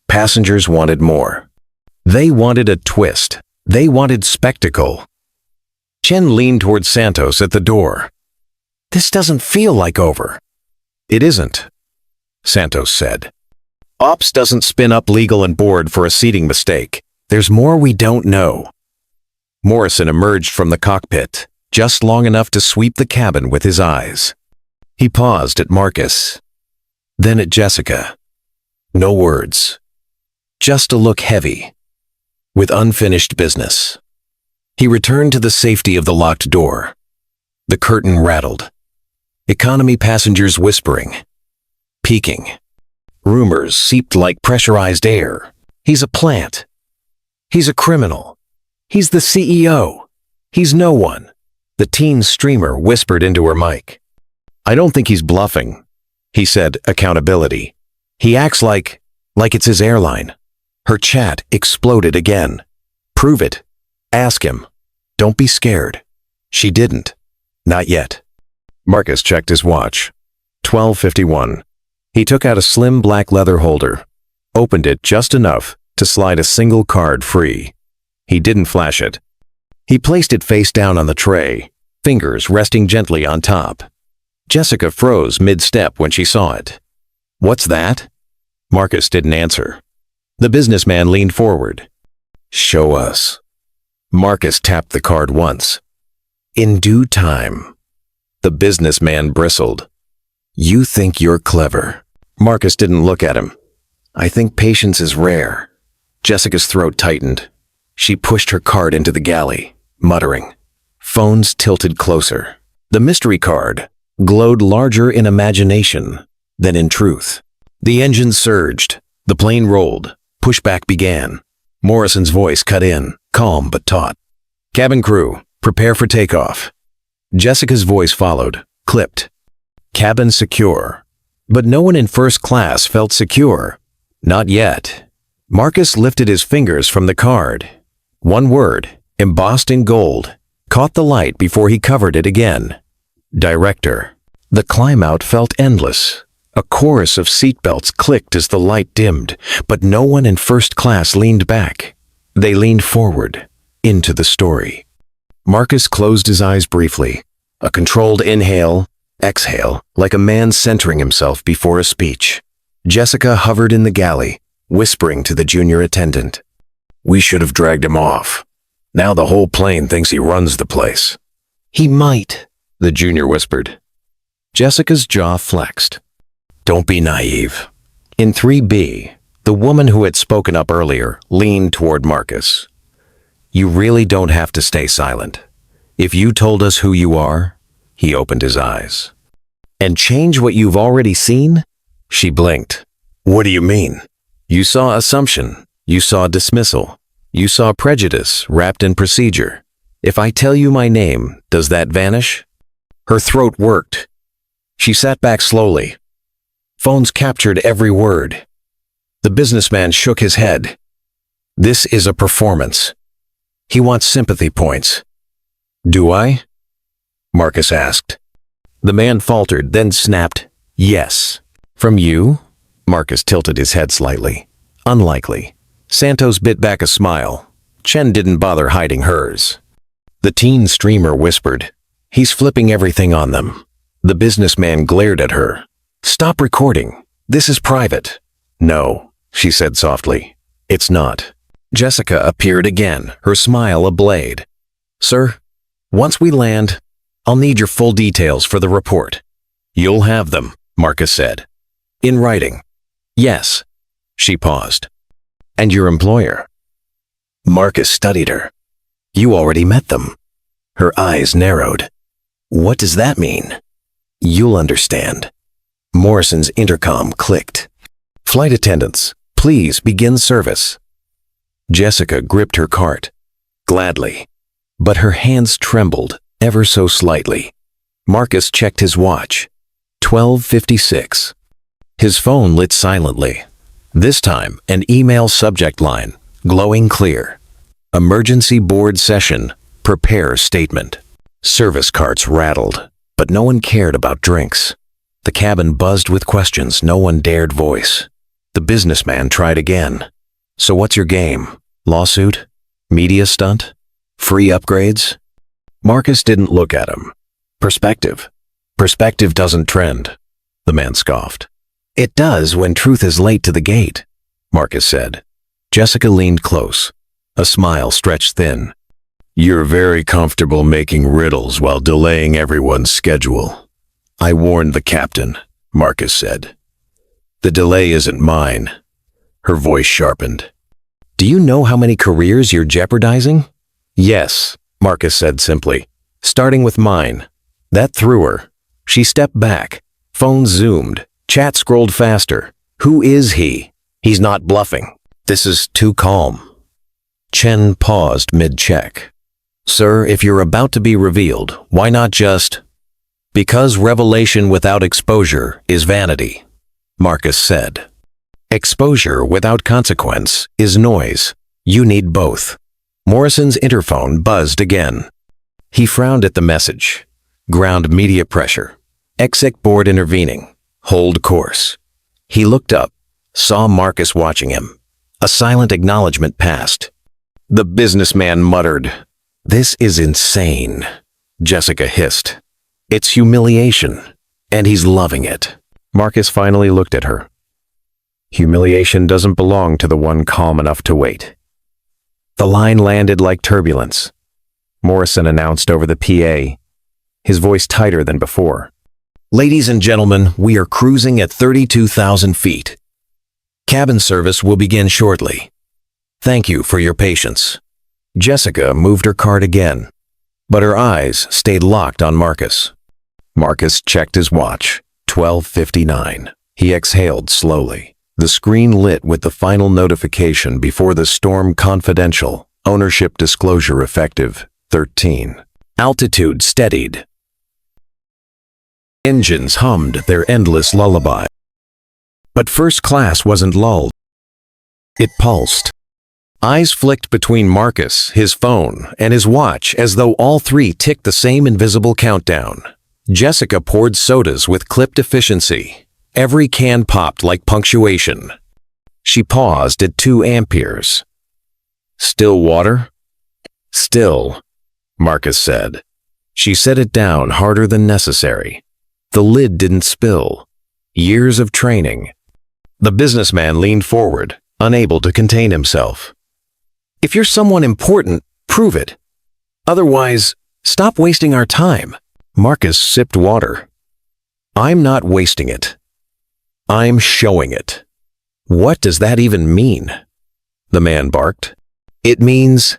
Passengers wanted more. They wanted a twist. They wanted spectacle. Chen leaned toward Santos at the door. This doesn't feel like over. It isn't, Santos said. Ops doesn't spin up legal and board for a seating mistake. There's more we don't know. Morrison emerged from the cockpit, just long enough to sweep the cabin with his eyes. He paused at Marcus, then at Jessica. No words, just a look heavy, with unfinished business. He returned to the safety of the locked door. The curtain rattled. Economy passengers whispering, peeking. Rumors seeped like pressurized air. He's a plant. He's a criminal. He's the CEO. He's no one. The teen streamer whispered into her mic. I don't think he's bluffing, he said, accountability. He acts like it's his airline. Her chat exploded again. Prove it. Ask him. Don't be scared. She didn't. Not yet. Marcus checked his watch. 12:51. He took out a slim black leather holder, opened it just enough to slide a single card free. He didn't flash it. He placed it face down on the tray, fingers resting gently on top. Jessica froze mid-step when she saw it. What's that? Marcus didn't answer. The businessman leaned forward. Show us. Marcus tapped the card once. In due time. The businessman bristled. You think you're clever. Marcus didn't look at him. I think patience is rare. Jessica's throat tightened. She pushed her card into the galley, muttering. Phones tilted closer. The mystery card glowed larger in imagination than in truth. The engine surged. The plane rolled. Pushback began. Morrison's voice cut in, calm but taut. Cabin crew, prepare for takeoff. Jessica's voice followed, clipped. Cabin secure. But no one in first class felt secure. Not yet. Marcus lifted his fingers from the card. One word, embossed in gold, caught the light before he covered it again. Director. The climb-out felt endless. A chorus of seatbelts clicked as the light dimmed, but no one in first class leaned back. They leaned forward, into the story. Marcus closed his eyes briefly. A controlled inhale, exhale, like a man centering himself before a speech. Jessica hovered in the galley, whispering to the junior attendant. We should have dragged him off. Now the whole plane thinks he runs the place. He might, the junior whispered. Jessica's jaw flexed. Don't be naive. In 3B, the woman who had spoken up earlier leaned toward Marcus. You really don't have to stay silent. If you told us who you are, he opened his eyes. And change what you've already seen? She blinked. What do you mean? You saw assumption. You saw dismissal. You saw prejudice wrapped in procedure. If I tell you my name, does that vanish? Her throat worked. She sat back slowly. Phones captured every word. The businessman shook his head. This is a performance. He wants sympathy points. Do I? Marcus asked. The man faltered, then snapped, yes. From you? Marcus tilted his head slightly. Unlikely. Santos bit back a smile. Chen didn't bother hiding hers. The teen streamer whispered, he's flipping everything on them. The businessman glared at her. Stop recording. This is private. No, she said softly. It's not. Jessica appeared again, her smile ablaze. Sir, once we land, I'll need your full details for the report. You'll have them, Marcus said. In writing. Yes. She paused. And your employer? Marcus studied her. You already met them. Her eyes narrowed. What does that mean? You'll understand. Morrison's intercom clicked. Flight attendants, please begin service. Jessica gripped her cart. Gladly. But her hands trembled, ever so slightly. Marcus checked his watch. 12:56. His phone lit silently. This time, an email subject line, glowing clear. Emergency board session, prepare statement. Service carts rattled, but no one cared about drinks. The cabin buzzed with questions no one dared voice. The businessman tried again. So what's your game? Lawsuit? Media stunt? Free upgrades? Marcus didn't look at him. Perspective. Perspective doesn't trend. The man scoffed. It does when truth is late to the gate, Marcus said. Jessica leaned close. A smile stretched thin. You're very comfortable making riddles while delaying everyone's schedule. I warned the captain, Marcus said. The delay isn't mine. Her voice sharpened. Do you know how many careers you're jeopardizing? Yes, Marcus said simply, starting with mine. That threw her. She stepped back. Phone zoomed. Chat scrolled faster. Who is he? He's not bluffing. This is too calm. Chen paused mid-check. Sir, if you're about to be revealed, why not just... Because revelation without exposure is vanity, Marcus said. Exposure without consequence is noise. You need both. Morrison's interphone buzzed again. He frowned at the message. Ground media pressure. Exec board intervening. Hold course. He looked up, saw Marcus watching him. A silent acknowledgement passed. The businessman muttered, This is insane, Jessica hissed. It's humiliation, and he's loving it. Marcus finally looked at her. Humiliation doesn't belong to the one calm enough to wait. The line landed like turbulence. Morrison announced over the PA, his voice tighter than before. Ladies and gentlemen, we are cruising at 32,000 feet. Cabin service will begin shortly. Thank you for your patience. Jessica moved her cart again, but her eyes stayed locked on Marcus. Marcus checked his watch. 12:59. He exhaled slowly. The screen lit with the final notification before the storm confidential. Ownership disclosure effective. 13. Altitude steadied. Engines hummed their endless lullaby. But first class wasn't lulled. It pulsed. Eyes flicked between Marcus, his phone, and his watch as though all three ticked the same invisible countdown. Jessica poured sodas with clipped efficiency. Every can popped like punctuation. She paused at 2 amperes. Still water? Still, Marcus said. She set it down harder than necessary. The lid didn't spill. Years of training. The businessman leaned forward, unable to contain himself. If you're someone important, prove it. Otherwise, stop wasting our time. Marcus sipped water. I'm not wasting it. I'm showing it. What does that even mean? The man barked. It means,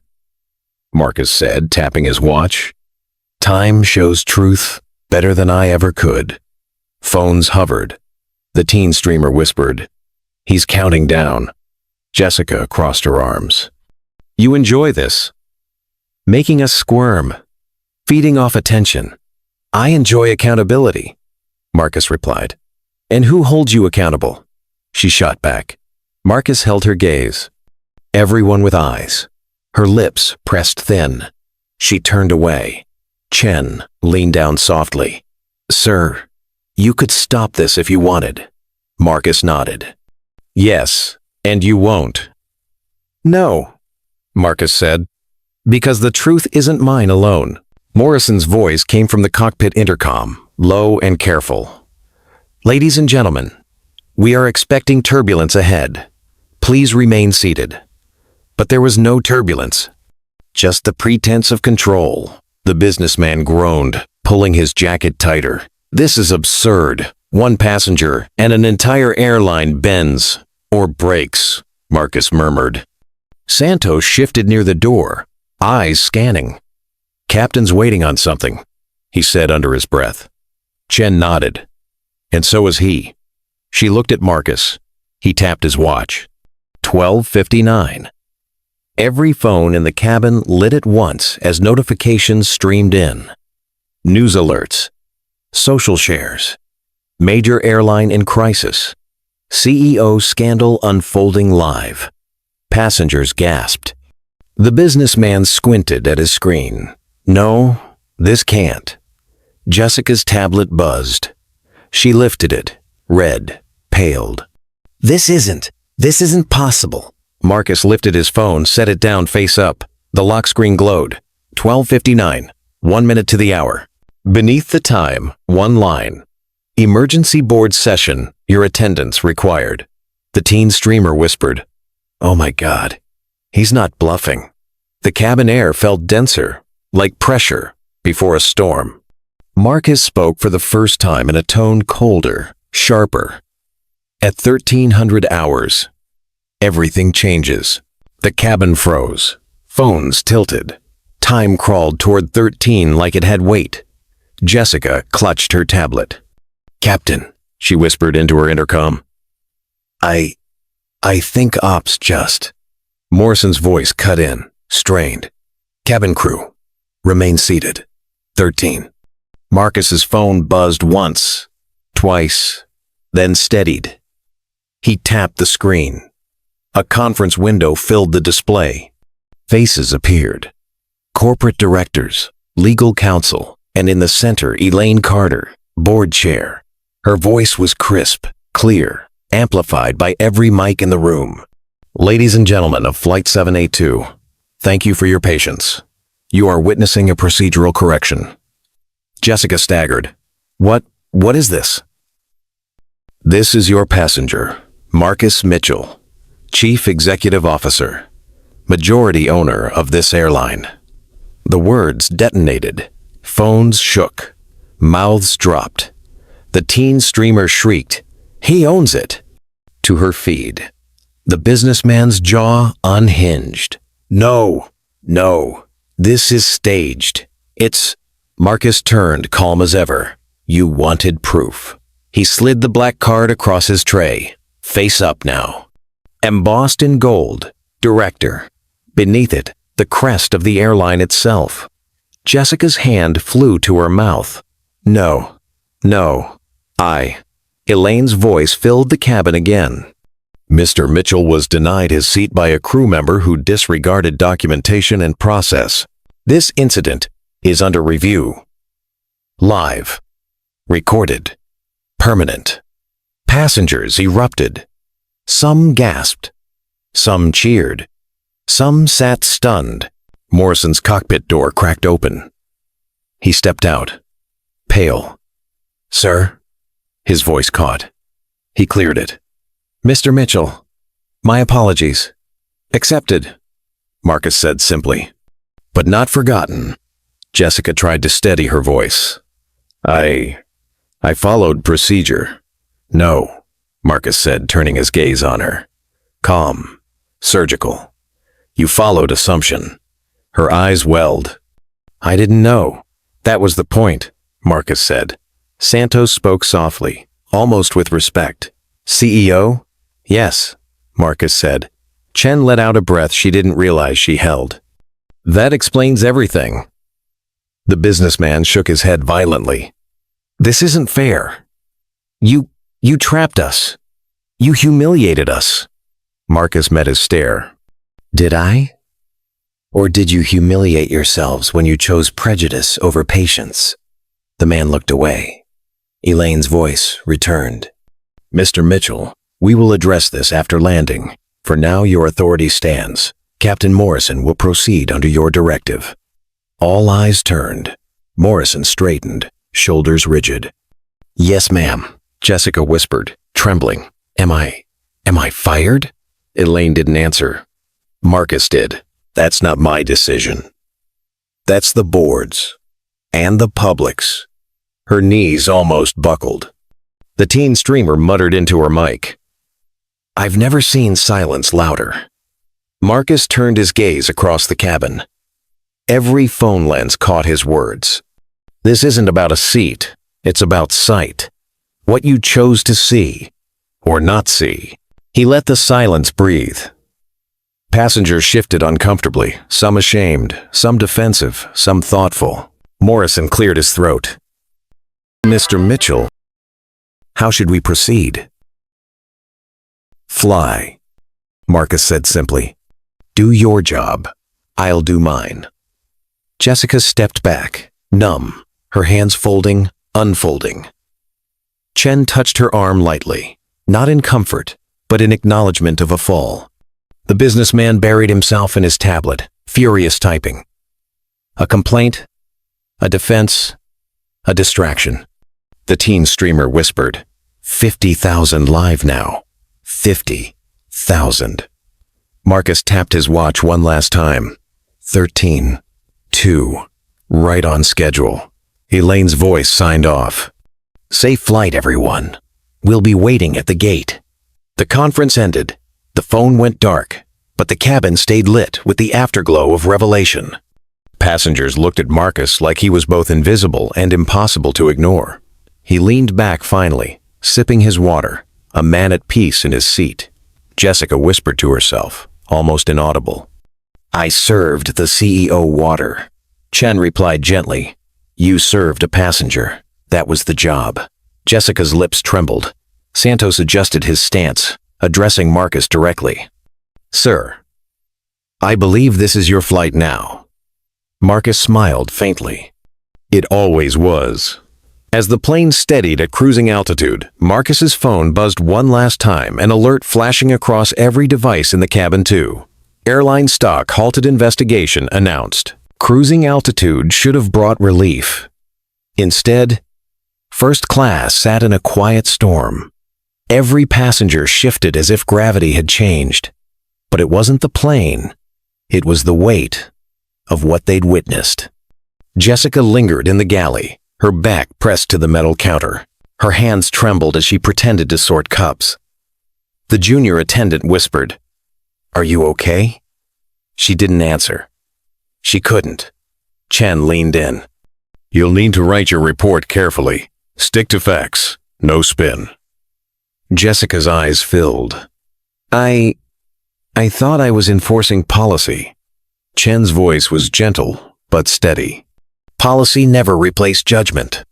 Marcus said, tapping his watch, time shows truth better than I ever could. Phones hovered. The teen streamer whispered, he's counting down. Jessica crossed her arms. You enjoy this. Making us squirm. Feeding off attention. I enjoy accountability, Marcus replied. And who holds you accountable? She shot back. Marcus held her gaze. Everyone with eyes. Her lips pressed thin. She turned away. Chen leaned down softly. "Sir, you could stop this if you wanted." Marcus nodded. "Yes, and you won't." "No," Marcus said, "because the truth isn't mine alone." Morrison's voice came from the cockpit intercom, low and careful. "Ladies and gentlemen, we are expecting turbulence ahead. Please remain seated." But there was no turbulence, just the pretense of control. The businessman groaned, pulling his jacket tighter. "This is absurd. One passenger and an entire airline bends or breaks," Marcus murmured. Santos shifted near the door, eyes scanning. "Captain's waiting on something," he said under his breath. Chen nodded, and so was he. She looked at Marcus. He tapped his watch. 12:59. Every phone in the cabin lit at once as notifications streamed in. News alerts, social shares, major airline in crisis, CEO scandal unfolding live. Passengers gasped. The businessman squinted at his screen. "No, this can't." Jessica's tablet buzzed. She lifted it, read, paled. This isn't possible." Marcus lifted his phone, set it down face up. The lock screen glowed. 12:59, 1 minute to the hour. Beneath the time, one line. "Emergency board session, your attendance required." The teen streamer whispered, "Oh my God, he's not bluffing." The cabin air felt denser, like pressure before a storm. Marcus spoke for the first time in a tone colder, sharper. "At 1300 hours, everything changes." The cabin froze. Phones tilted. Time crawled toward 13 like it had weight. Jessica clutched her tablet. "Captain," she whispered into her intercom. I think ops just." Morrison's voice cut in, strained. "Cabin crew, remain seated." 13. Marcus's phone buzzed once, twice, then steadied. He tapped the screen. A conference window filled the display. Faces appeared. Corporate directors, legal counsel, and in the center, Elaine Carter, board chair. Her voice was crisp, clear, amplified by every mic in the room. "Ladies and gentlemen of Flight 782, thank you for your patience. You are witnessing a procedural correction." Jessica staggered. What is this?" "This is your passenger, Marcus Mitchell, Chief Executive Officer, majority owner of this airline." The words detonated. Phones shook. Mouths dropped. The teen streamer shrieked, "He owns it!" to her feed. The businessman's jaw unhinged. No, this is staged. It's..." Marcus turned calm as ever. "You wanted proof." He slid the black card across his tray. "Face up now." Embossed in gold, Director. Beneath it, the crest of the airline itself. Jessica's hand flew to her mouth. No, Elaine's voice filled the cabin again. Mr. Mitchell was denied his seat by a crew member who disregarded documentation and process. This incident is under review. Live. Recorded. Permanent. Passengers erupted. Some gasped. Some cheered. Some sat stunned. Morrison's cockpit door cracked open. He stepped out. Pale. "Sir?" His voice caught. He cleared it. "Mr. Mitchell, my apologies." "Accepted," Marcus said simply. "But not forgotten." Jessica tried to steady her voice. I followed procedure." "No," Marcus said, turning his gaze on her. Calm. Surgical. "You followed assumption." Her eyes welled. "I didn't know." "That was the point," Marcus said. Santos spoke softly, almost with respect. "CEO?" "Yes," Marcus said. Chen let out a breath she didn't realize she held. "That explains everything." The businessman shook his head violently. "This isn't fair. You trapped us. You humiliated us." Marcus met his stare. Did I? Or did you humiliate yourselves when you chose prejudice over patience? The man looked away. Elaine's voice returned. Mr. Mitchell, we will address this after landing. For now, your authority stands. Captain Morrison will proceed under your directive. All eyes turned. Morrison straightened, shoulders rigid. Yes, ma'am, Jessica whispered, trembling. Am I fired? Elaine didn't answer. Marcus did. That's not my decision. That's the board's. And the public's. Her knees almost buckled. The teen streamer muttered into her mic. I've never seen silence louder. Marcus turned his gaze across the cabin. Every phone lens caught his words. This isn't about a seat. It's about sight. What you chose to see, or not see. He let the silence breathe. Passengers shifted uncomfortably, some ashamed, some defensive, some thoughtful. Morrison cleared his throat. Mr. Mitchell, how should we proceed? Fly, Marcus said simply. Do your job. I'll do mine. Jessica stepped back, numb, her hands folding, unfolding. Chen touched her arm lightly, not in comfort, but in acknowledgement of a fall. The businessman buried himself in his tablet, furious typing. A complaint, a defense, a distraction. The teen streamer whispered, 50,000 live now. 50,000. Marcus tapped his watch one last time. 13, 2, right on schedule. Elaine's voice signed off. Safe flight, everyone. We'll be waiting at the gate. The conference ended. The phone went dark, but the cabin stayed lit with the afterglow of revelation. Passengers looked at Marcus like he was both invisible and impossible to ignore. He leaned back finally, sipping his water, a man at peace in his seat. Jessica whispered to herself, almost inaudible. I served the CEO water. Chen replied gently. You served a passenger. That was the job. Jessica's lips trembled. Santos adjusted his stance, addressing Marcus directly. Sir, I believe this is your flight now. Marcus smiled faintly. It always was. As the plane steadied at cruising altitude, Marcus's phone buzzed one last time, an alert flashing across every device in the cabin too. Airline stock halted investigation announced. Cruising altitude should have brought relief. Instead, first class sat in a quiet storm. Every passenger shifted as if gravity had changed. But it wasn't the plane. It was the weight of what they'd witnessed. Jessica lingered in the galley, her back pressed to the metal counter. Her hands trembled as she pretended to sort cups. The junior attendant whispered, Are you okay? She didn't answer. She couldn't. Chen leaned in. You'll need to write your report carefully. Stick to facts. No spin. Jessica's eyes filled. I thought I was enforcing policy. Chen's voice was gentle, but steady. Policy never replaced judgment.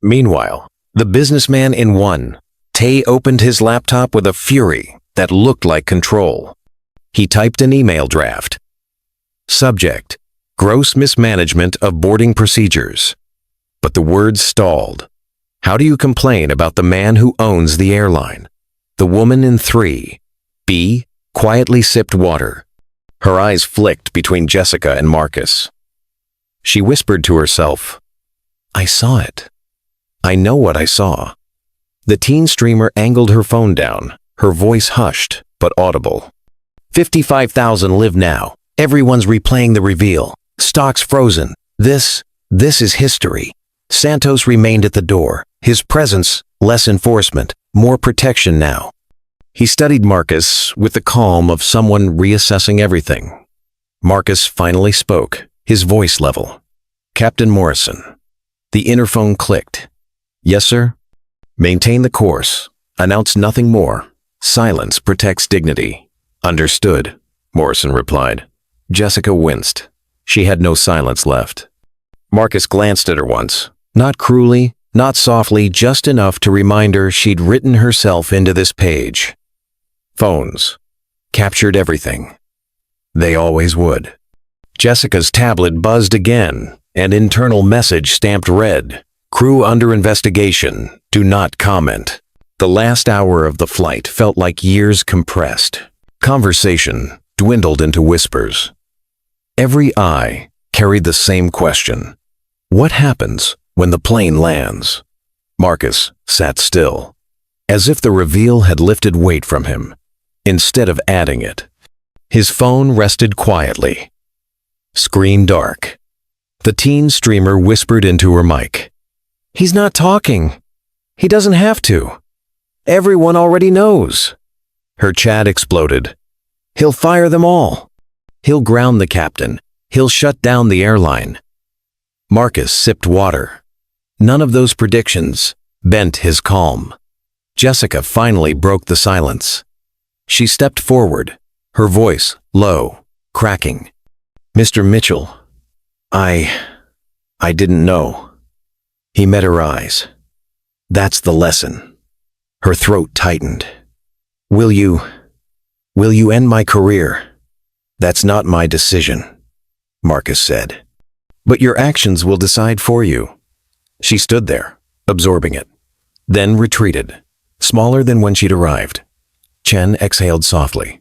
Meanwhile, the businessman in one, Tay opened his laptop with a fury that looked like control. He typed an email draft. Subject, gross mismanagement of boarding procedures. But the words stalled. How do you complain about the man who owns the airline? The woman in 3, B, quietly sipped water. Her eyes flicked between Jessica and Marcus. She whispered to herself, I saw it. I know what I saw. The teen streamer angled her phone down, her voice hushed but audible. 55,000 live now. Everyone's replaying the reveal. Stocks frozen. This is history. Santos remained at the door. His presence, less enforcement, more protection now. He studied Marcus with the calm of someone reassessing everything. Marcus finally spoke, his voice level. Captain Morrison. The interphone clicked. Yes, sir? Maintain the course. Announce nothing more. Silence protects dignity. Understood, Morrison replied. Jessica winced. She had no silence left. Marcus glanced at her once, not cruelly, not softly, just enough to remind her she'd written herself into this page. Phones. Captured everything. They always would. Jessica's tablet buzzed again, an internal message stamped red. Crew under investigation. Do not comment. The last hour of the flight felt like years compressed. Conversation dwindled into whispers. Every eye carried the same question. What happens when the plane lands? Marcus sat still, as if the reveal had lifted weight from him, instead of adding it. His phone rested quietly. Screen dark. The teen streamer whispered into her mic. "He's not talking. He doesn't have to. Everyone already knows." Her chat exploded. "He'll fire them all. He'll ground the captain. He'll shut down the airline." Marcus sipped water. None of those predictions bent his calm. Jessica finally broke the silence. She stepped forward, her voice low, cracking. "Mr. Mitchell, I didn't know." He met her eyes. "That's the lesson." Her throat tightened. Will you end my career?" "That's not my decision," Marcus said. "But your actions will decide for you." She stood there, absorbing it, then retreated, smaller than when she'd arrived. Chen exhaled softly.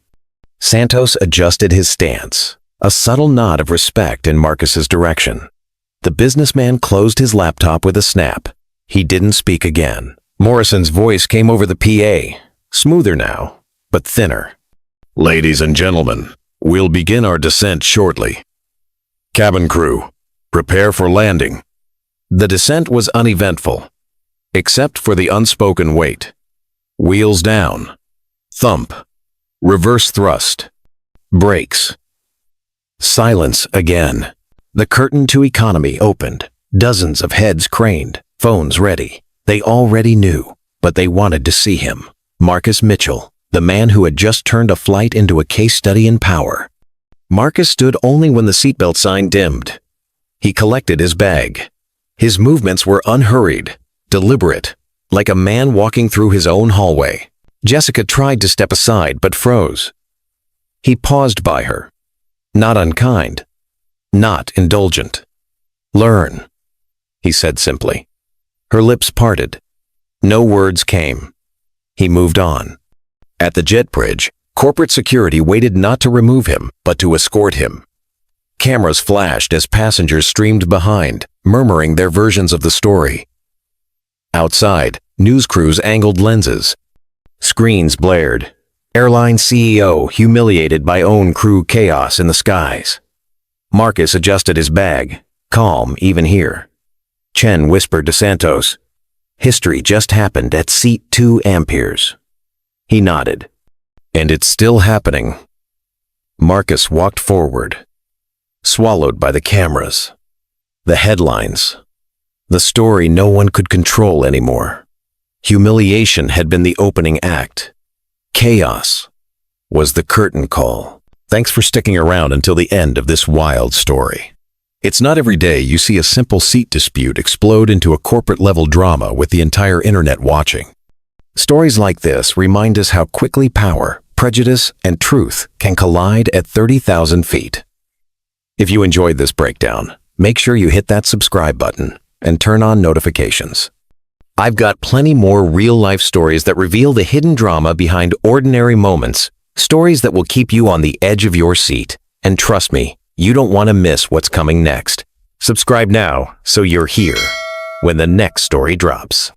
Santos adjusted his stance, a subtle nod of respect in Marcus's direction. The businessman closed his laptop with a snap. He didn't speak again. Morrison's voice came over the PA, smoother now, but thinner. "Ladies and gentlemen, we'll begin our descent shortly. Cabin crew, prepare for landing." The descent was uneventful, except for the unspoken wait. Wheels down. Thump. Reverse thrust. Brakes. Silence again. The curtain to economy opened. Dozens of heads craned, phones ready. They already knew, but they wanted to see him. Marcus Mitchell, the man who had just turned a flight into a case study in power. Marcus stood only when the seatbelt sign dimmed. He collected his bag. His movements were unhurried, deliberate, like a man walking through his own hallway. Jessica tried to step aside but froze. He paused by her. Not unkind, not indulgent. "Learn," he said simply. Her lips parted. No words came. He moved on. At the jet bridge, corporate security waited not to remove him, but to escort him. Cameras flashed as passengers streamed behind, murmuring their versions of the story. Outside, news crews angled lenses. Screens blared. Airline CEO humiliated by own crew chaos in the skies. Marcus adjusted his bag, calm even here. Chen whispered to Santos, "History just happened at seat 2 amperes." He nodded. "And it's still happening." Marcus walked forward, swallowed by the cameras, the headlines, the story no one could control anymore. Humiliation had been the opening act. Chaos was the curtain call. Thanks for sticking around until the end of this wild story. It's not every day you see a simple seat dispute explode into a corporate-level drama with the entire internet watching. Stories like this remind us how quickly power, prejudice, and truth can collide at 30,000 feet. If you enjoyed this breakdown, make sure you hit that subscribe button and turn on notifications. I've got plenty more real-life stories that reveal the hidden drama behind ordinary moments, stories that will keep you on the edge of your seat. And trust me, you don't want to miss what's coming next. Subscribe now so you're here when the next story drops.